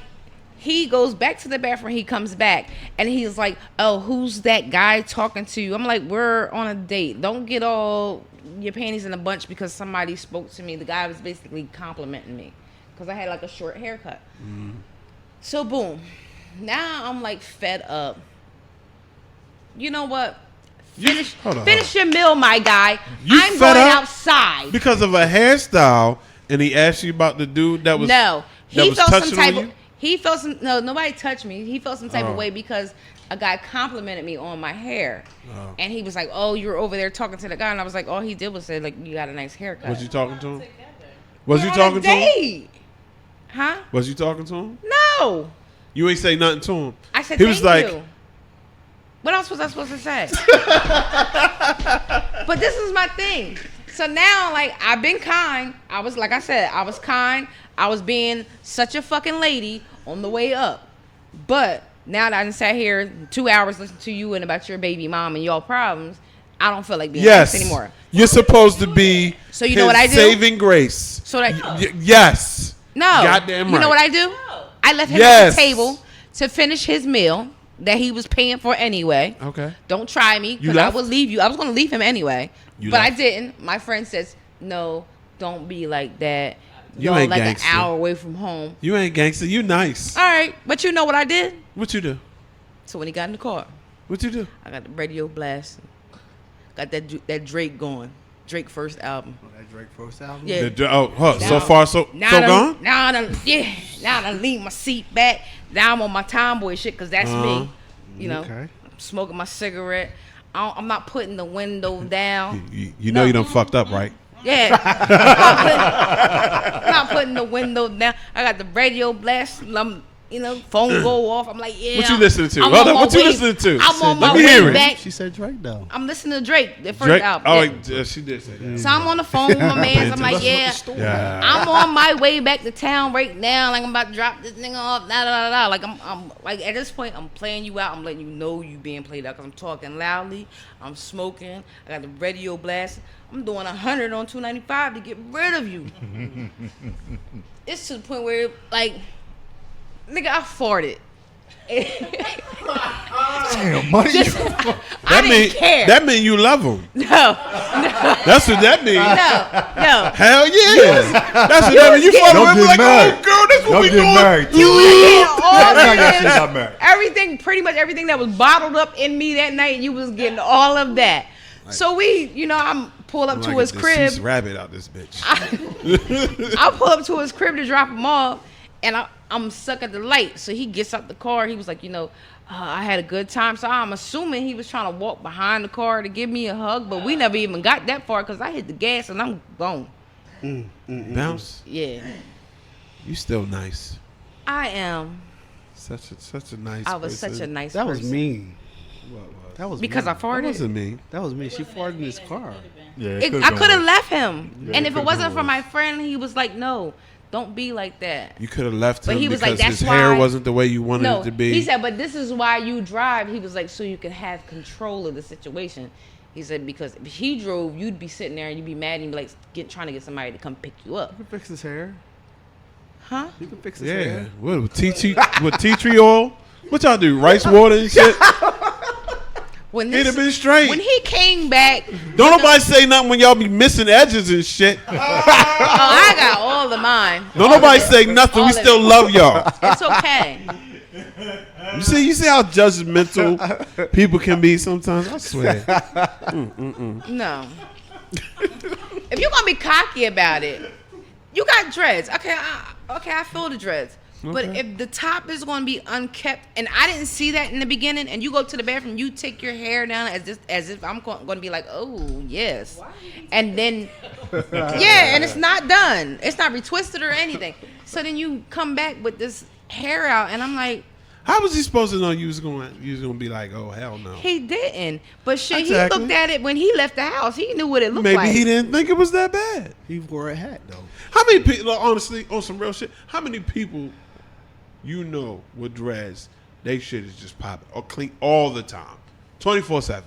he goes back to the bathroom. He comes back, and he's like, oh, who's that guy talking to you? I'm like, we're on a date. Don't get all your panties in a bunch because somebody spoke to me. The guy was basically complimenting me because I had, like, a short haircut. Mm. So, boom. Now I'm, like, fed up. You know what? Finish your meal, my guy. I'm going outside. Because of a hairstyle, and he asked you about the dude that was... No. He felt some type of... nobody touched me. He felt some type of way because a guy complimented me on my hair. Oh. And he was like, oh, you were over there talking to the guy. And I was like, all he did was say, like, you got a nice haircut. Was you talking to him? Was you talking to him? Huh? Was you talking to him? No. You ain't say nothing to him. I said, he was like, you. What else was I supposed to say? But this is my thing. So now, like, I've been kind. I was, like I said, I was kind. I was being such a fucking lady on the way up. But now that I done sat here 2 hours listening to you and about your baby mom and y'all problems, I don't feel like being nice anymore. You're supposed to be so you know what I do? Saving grace. So that yes. No. Goddamn right. You know what I do? I left him at the table to finish his meal that he was paying for anyway. Okay. Don't try me because I would leave you. I was going to leave him anyway. I didn't. My friend says, no, don't be like that. You ain't like gangster. An hour away from home. You ain't gangster. You nice. All right. But you know what I did? What you do? So when he got in the car. What you do? I got the radio blast. Got that Drake going. Drake first album. Oh, that Drake first album? Yeah. So far so gone? Now I lean my seat back. Now I'm on my tomboy shit because that's me. I'm smoking my cigarette. I'm not putting the window down. You know you done fucked up, right? Yeah. I'm not putting the window down. I got the radio blast. Phone go off. I'm like, yeah. What you listening to? Hold on. What you listening to? I'm on my way back. She said Drake, though. I'm listening to Drake, the first album. Oh, yeah. She did say that. So I'm on the phone with my man. I'm like, yeah. I'm on my way back to town right now. Like, I'm about to drop this nigga off. Like, I'm like, at this point, I'm playing you out. I'm letting you know you being played out because I'm talking loudly. I'm smoking. I got the radio blast. I'm doing 100 on 295 to get rid of you. It's to the point where, like, nigga, I farted. Damn, money. I didn't care. That mean you love him. No. That's what that means. No. Hell yeah. That's what that means. You fall Don't around get like, married. oh, girl, that's what Don't we get doing. married. You was getting all That's how y'all of shit got married. everything, pretty much everything that was bottled up in me that night. You was getting all of that. So we, I'm pull up to his crib. Rabbit out this bitch. I pull up to his crib to drop him off, and I'm stuck at the light. So he gets out the car. He was like, I had a good time. So I'm assuming he was trying to walk behind the car to give me a hug, but we never even got that far because I hit the gas and I'm gone. Bounce. Yeah. You still nice. I am. Such a nice. I was person. such a nice That person. was mean. What was? That was Because mean. I farted. That wasn't me. That was me. She farted in his car. Yeah, I could have left him. Yeah, and it if it could've wasn't been for worse. my friend, he was like, no, don't be like that. You could have left But him he was because like, that's his hair why- wasn't the way you wanted No, it to be. he said, but this is why you drive. He was like, so you can have control of the situation. He said, because if he drove, you'd be sitting there and you'd be mad and you'd be like trying to get somebody to come pick you up. You can fix his hair. Huh? You can fix his Yeah. hair. What with tea tree oil? What y'all do? Rice water and shit? When It'd have been straight. When he came back, Don't nobody say nothing when y'all be missing edges and shit. I got all of mine. Don't nobody say nothing. We All of still it. love y'all. It's okay. You see how judgmental people can be sometimes? I swear. No. If you're gonna be cocky about it, you got dreads. Okay, I feel the dreads. But if the top is going to be unkept, and I didn't see that in the beginning, and you go to the bathroom, you take your hair down as if I'm going to be like, oh, yes. And then, yeah, and it's not done. It's not retwisted or anything. So then you come back with this hair out, and I'm like, How was he supposed to know you was gonna be like, oh hell no? he didn't. But shit, Exactly. he looked at it when he left the house. He knew what it looked Maybe like. he didn't think it was that bad. He wore a hat though. How many people, honestly, on some real shit, how many people you know with dreads, they shit is just popping or clean all the time, 24/7?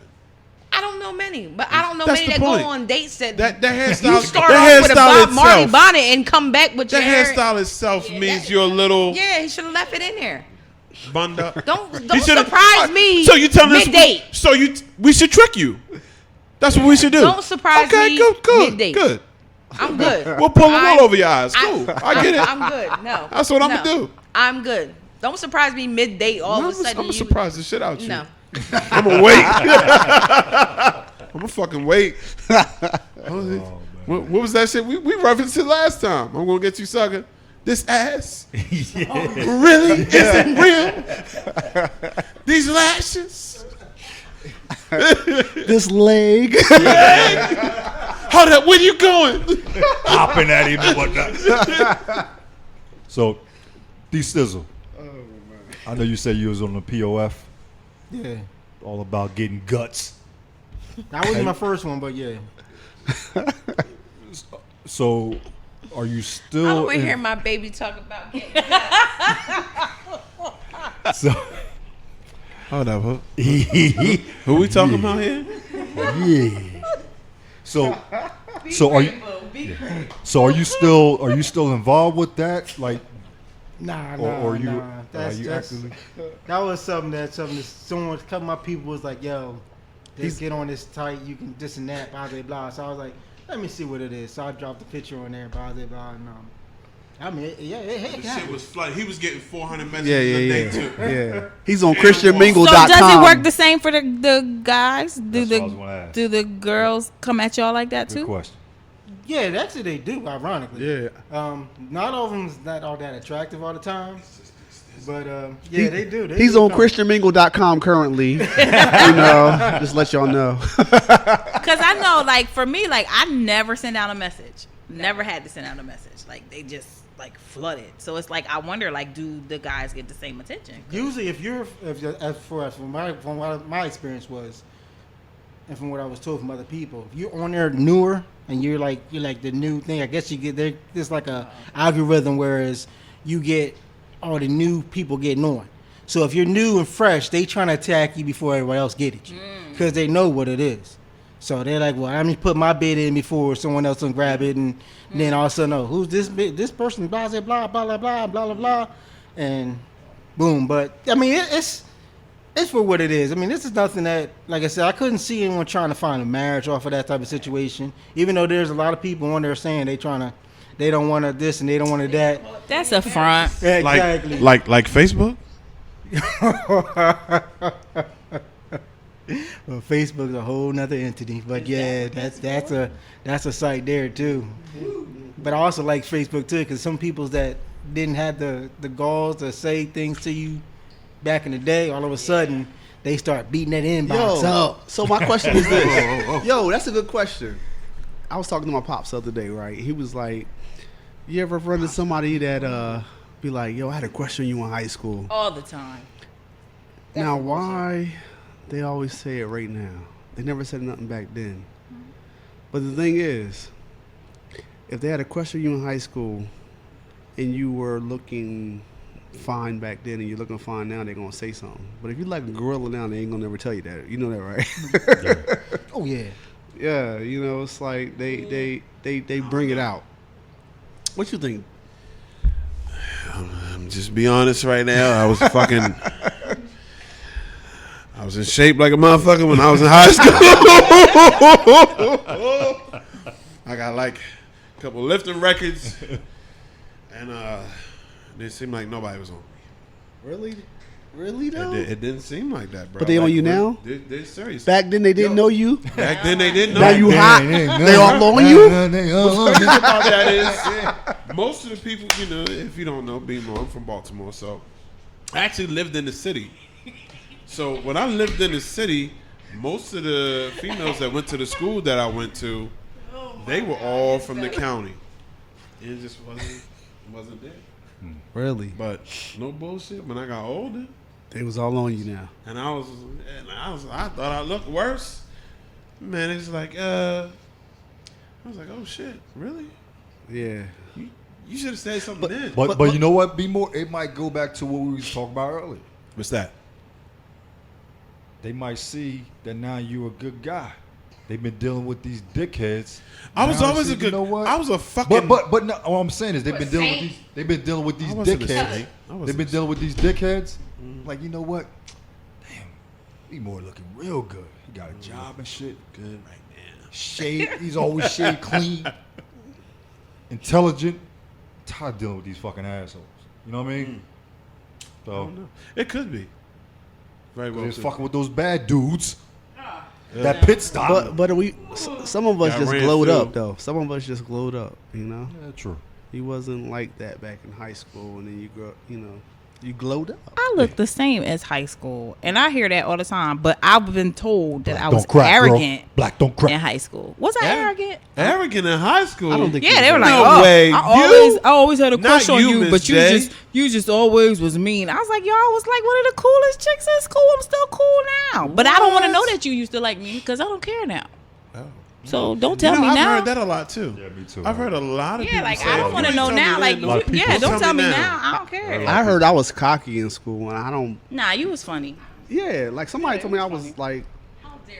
I don't know many, but I don't know That's many the that point. go on dates that That hairstyle, you start that off with a hairstyle Bob Marley itself, bonnet and come back with the your hair. hairstyle itself Yeah, means that- you're a little Yeah, he should have left it in there. bund up. Don't He should've- surprise me. So you telling us? mid-date. So we should trick you. That's what we should do. Don't surprise me good, mid-date. good. I'm good. We'll pull them all over your eyes. Cool. I get it. I'm good. No, That's what I'ma do. I'm good. Don't surprise me mid-date. All of a sudden, I'm gonna you surprise the shit out you. No. I'm gonna wait. I'm gonna fucking wait. What was that shit? We referenced it last time. I'm gonna get you, sucker. This ass? Really? Is it real? These lashes? This leg. Hold up, where you going? Hopping at him and whatnot. So, D Stizzle. I know you said you was on the POF, Yeah. all about getting guts. That wasn't my first one, but yeah. So, are you I still? don't want to hear my baby talk about getting So, Hold up, who we talking about here? yeah. So are you? So are you still involved with that? Like, Nah, or you? nah. Are you actively? That was something that someone, a couple of my people was like, yo, just get on this tight, you can this and that, blah, blah, blah. So I was like, let me see what it is. So I dropped the picture on there, blah, blah, blah. And, I mean, it The shit was flooded. He was getting 400 messages Yeah, a day yeah, too. yeah. Yeah. He's on So ChristianMingle.com. does it work the same for the guys? That's what I was gonna ask. Do the girls come at y'all like that Good too? question. Yeah, that's what they do, ironically. Yeah. Not all of them's not all that attractive all the time. But, yeah, they do. He's on ChristianMingle.com currently. Just let y'all know. Because I know, like, for me, like, I never send out a message. Never had to send out a message. Like, they just, like, flooded. So it's like, I wonder, like, do the guys get the same attention? Usually, from what my experience was, and from what I was told from other people, if you're on there newer and you're like the new thing, I guess you get there. There's like a algorithm, whereas you get all the new people getting on. So if you're new and fresh, they trying to attack you before everybody else get at you because they know what it is. So they're like, well, I'm gonna put my bid in before someone else will grab it, and then all of a sudden, oh, who's this person? Blah blah blah blah blah blah blah blah, and boom. But I mean, it's for what it is. I mean, this is nothing that, like I said, I couldn't see anyone trying to find a marriage off of that type of situation. Even though there's a lot of people on there saying they don't want to this and they don't want to that. That's a front. Yeah, exactly. Like Facebook. Well, Facebook's a whole nother entity, but yeah, that's a site there too. But I also like Facebook too, because some people that didn't have the galls to say things to you back in the day, all of a sudden they start beating that inbox up. So my question is this. Yo, that's a good question. I was talking to my pops the other day, right? He was like, you ever run into somebody that be like, yo, I had a question on you in high school? All the time. Now, why they always say it right now? They never said nothing back then. But the thing is, if they had a question on you in high school and you were looking fine back then and you're looking fine now, they're going to say something. But if you like a gorilla now, they ain't going to never tell you that. You know that, right? Oh yeah. Yeah, you know, it's like they bring it out. What you think? I'm just be honest right now. I was in shape like a motherfucker when I was in high school. I got like a couple lifting records, and it seemed like nobody was on me. Really though? It didn't seem like that, bro. But they on you now? They're serious. Back then they didn't know you. Back then they didn't know. Now you hot. They all on you. What's crazy about that is most of the people, you know, if you don't know, I'm from Baltimore, so I actually lived in the city. So when I lived in the city, most of the females that went to the school that I went to, they were all from the county. It just wasn't there. Really? But no bullshit. When I got older, They was all on you now. and I thought I looked worse. Man, it's like I was like, oh shit, really? Yeah. You should have said something then. But you know what? Be more. It might go back to what we was talking about earlier. What's that? They might see that now you're a good guy. They've been dealing with these dickheads. I was Now always see, a good. You know what? I was a fucking. But no, all I'm saying is they've been dealing with these I wasn't a dickheads. saint. I wasn't They've been a dealing with these dickheads. Like, you know what? Damn, he more looking real good. He got a job and shit. good right now. Shaved. He's always shaved clean. Intelligent. Tired of dealing with these fucking assholes. You know what I mean? I So don't know. It could be. Very well. he's too. fucking with those bad dudes. That pit stop. But some of us Yeah, just ran glowed through. up though. Some of us just glowed up, you know. Yeah, true. He wasn't like that back in high school, and then you glowed up. I look the same as high school, and I hear that all the time. But I've been told that Black I was don't crack, girl. arrogant Black don't crack. in high school. Was I arrogant? Arrogant in high school. I don't think. Yeah, they were like, No "Oh, way. I always had a Not crush on you, you, Miss but J. you just always was mean." I was like, "Y'all was like one of the coolest chicks in school. I'm still cool now, but I don't want to know that you used to like me because I don't care now. Oh. So don't tell me I've now. heard that a lot too. Yeah, me too. I've heard a lot of Yeah, people like say, I don't want to know now. Like, don't tell me now. I don't care. I heard I was cocky in school, and I don't. Nah, you was funny. Yeah, like somebody told me I was like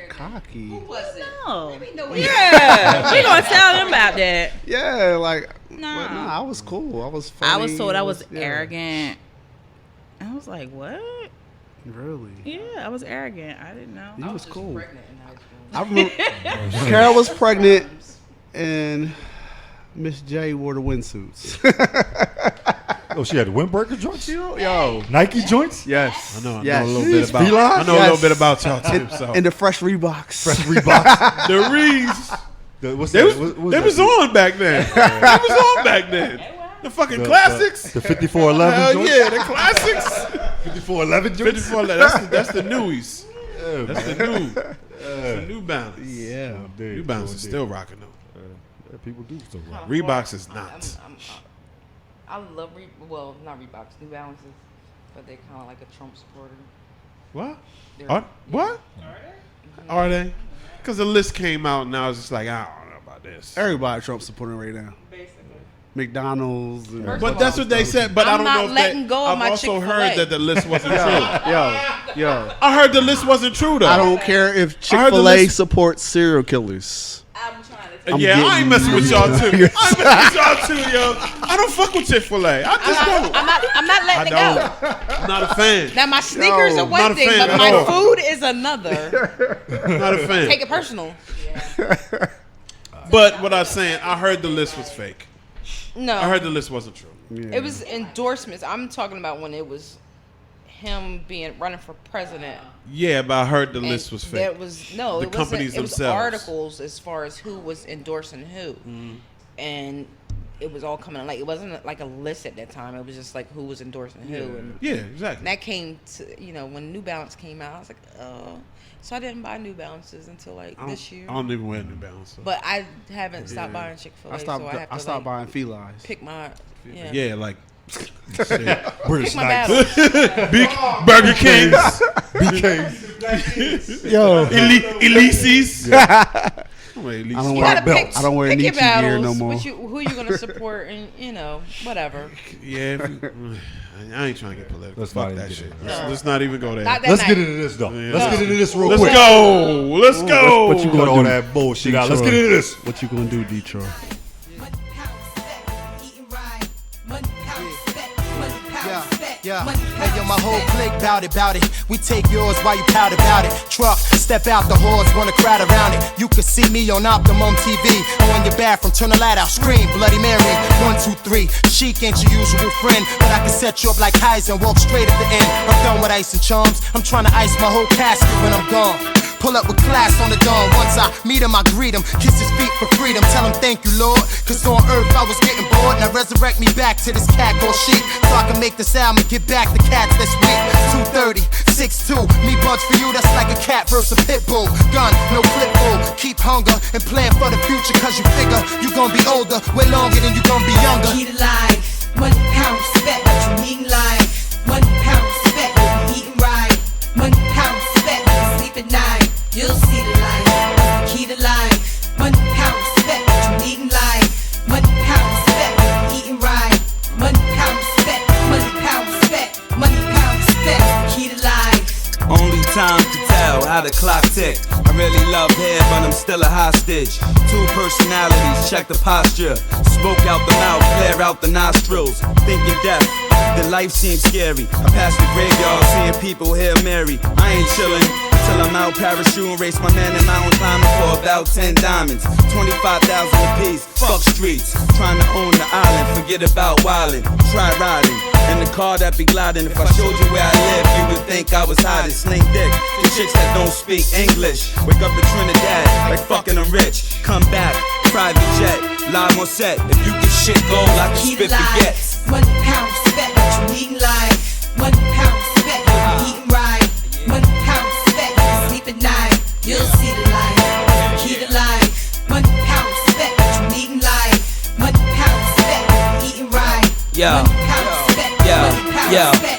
cocky. Was it? No. No, Yeah, we gonna tell them about that. Yeah, like Nah. but I was cool. I was funny. I was told I was yeah. arrogant. I was like, what? Really? Yeah, I was arrogant. I didn't know. You was cool. pregnant in high school. I remember Carol was pregnant, and Miss J wore the windsuits. Oh, she had the windbreaker joints? Yo, Nike joints? yes, I know a yes. little bit about. Fila? I know a little bit about y'all too. So And the fresh Reeboks. Fresh Reeboks. the Reeds, What's they that? was, they was on back then. They was on back then. The fucking classics. The 5411 Hell joints? yeah, the classics. 5411 joints? 54. That's the newies. That's the new. That's the New Balance. Yeah. New Balance is still rocking though. Yeah, people do still rock. Reeboks is not. I love not Reeboks, New Balances, but they're kind of like a Trump supporter. What? They're- What? Are they? Because the list came out and I was just like, I don't know about this. Everybody Trump supporting right now. Basically. McDonald's. And But that's what they said. But I I'm don't not know if letting they. go of I've my also Chick-fil-A. heard that the list wasn't true. yo. I heard the list wasn't true though. I don't care if I heard the Chick-fil-A list- supports serial killers. I'm trying to I ain't messing with y'all too. I ain't messing with y'all too, yo. I don't fuck with Chick-fil-A. I just don't. I'm not letting it go. I'm not a fan. Now my sneakers are one thing, but my food is another. Not a fan. Take it personal. But what I was saying, I heard the list was fake. No, I heard the list wasn't true. Yeah. It was endorsements. I'm talking about when it was him running for president. Yeah, but I heard the list was fake. There was the it companies wasn't. It was themselves. articles as far as who was endorsing who, and it was all coming like it wasn't like a list at that time. It was just like who was endorsing who. And Yeah, exactly. that came to when New Balance came out. I was like, oh, so I didn't buy New Balances until like this year. I don't even wear New Balance. So. But I haven't stopped buying Chick-fil-A. I stopped buying felines. Pick my Yeah, like British my Knights. Big Burger Kings, Yo, Elysees. I don't wear gotta belt. I don't wear pick your Nietzsche gear battles, no more. who you gonna support, and whatever. Yeah, I ain't trying to get political. Let's Fuck not that even shit. get into Let's not even go there. Not that Let's night. get into this though. Let's get into this real Let's quick. go. Let's go. What you Cut gonna all do? that bullshit out. Let's get into this. What you gonna do, Detroit? Yeah, hey yo, my whole clique bout it. We take yours while you pout about it. Truck, step out the horse, wanna crowd around it. You can see me on Optimum TV. On your bathroom, turn the light out, scream, Bloody Mary. 1, 2, 3, Chic ain't your usual friend, but I can set you up like Heisen, walk straight at the end. I'm done with ice and charms. I'm trying to ice my whole casket when I'm gone. Pull up with class on the dawn. Once I meet him, I greet him. Kiss his feet for freedom. Tell him thank you, Lord. Cause on earth I was getting bored. Now resurrect me back to this cat called sheep. So I can make this album and get back the cats this week. 230, 6'2". Me buds for you, that's like a cat versus a pit bull. Gun, no clip bull. Keep hunger and plan for the future. Cause you figure you gon' be older way longer than you gon' be younger. Eat alive, 1 pound spec, what you eating like? 1 pound spec, what you eating right? 1 pound spec, when you sleep at night. You'll see the light, key to life. 1 pound spec, what you eating like? 1 pound spec, what you eating right? 1 pound spec, 1 pound spec, 1 pound spec, key to life. Only time to tell how the clock tick. I really love hair, but I'm still a hostage. 2 personalities, check the posture. Smoke out the mouth, clear out the nostrils. Thinking death, the life seems scary. I pass the graveyard, seeing people here marry. I ain't chillin' till I'm out parachute and race my man in mountain climbing for about 10 diamonds. 25,000 apiece, fuck streets. Trying to own the island, forget about wildin'. Try riding in the car that be gliding. If I showed you where I live, you would think I was hiding. Sling dick, the chicks that don't speak English. Wake up to Trinidad, like fucking I'm rich. Come back, private jet, live on set. If you get shit gold, I can spit baguettes. 1 pound spec, what you eating like? 1 pound spec, what you eating right? 1 pound spec, when you sleep at night. You'll see the light, key to life. 1 pound spec, what you eating like? 1 pound spec, what you eating right? 1 pound spec, 1 pound spec, 1 pound spec.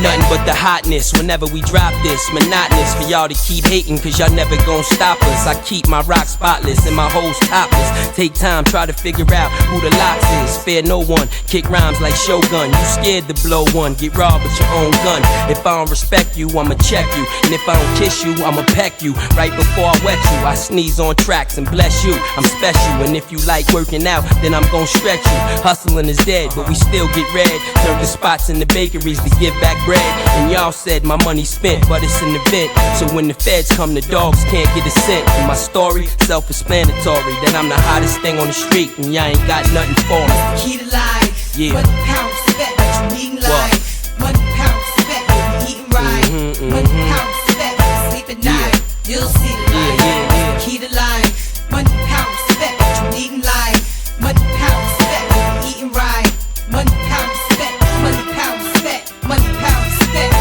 Nothing but the hotness whenever we drop this. Monotonous for y'all to keep hating, cause y'all never gon' stop us. I keep my rock spotless and my hoes topless. Take time, try to figure out who the locks is. Fear no one, kick rhymes like Shogun. You scared to blow one, get robbed with your own gun. If I don't respect you, I'ma check you. And if I don't kiss you, I'ma peck you. Right before I wet you, I sneeze on tracks and bless you. I'm special, and if you like working out, then I'm gon' stretch you. Hustling is dead, but we still get red. Turn the spots in the bakeries to give back bread. And y'all said my money spent, but it's an event. So when the feds come, the dogs can't get a cent. And my story, self-explanatory, that I'm the hottest thing on the street, and y'all ain't got nothing for me. Key to life, Yeah. 1 pound spec, what you eating like? 1 pound spec, what you eating right? 1 pound spec, when you sleep at night. You'll see the light, key to life. 1 pound spec, what you eating like? 1 pound spec, what you eating right? 1 pound spec, 1 pound spec, 1 pound spec.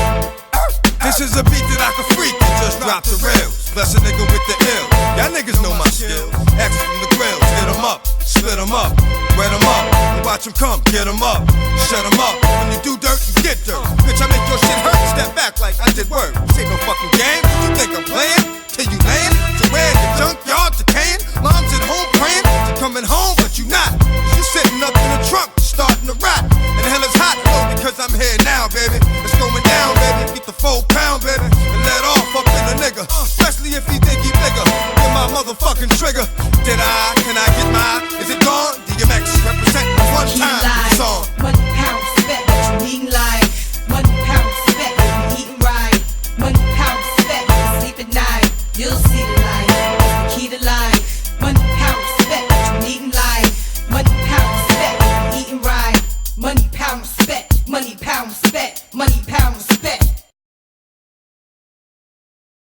This is a beat that I can freak and just drop the rails. Bless a nigga with the ill. Y'all niggas know my skills. X from the grills, hit 'em up, split 'em up, wet 'em up, and watch 'em come, get 'em up, shut 'em up. When you do dirt, you get dirt. Bitch, I make your shit hurt, step back like I did work. This ain't no fucking game, you think I'm playing? Till you laying, to where the junkyard decaying. Mom's at home praying, you're coming home, but you not. You sitting up in the trunk, starting to rot. And the hell is hot, no, because I'm here now, baby. It's going down, baby. Get the 4 pound, baby, and let off up in a nigga. Especially if he think he bigger than my motherfucking trigger.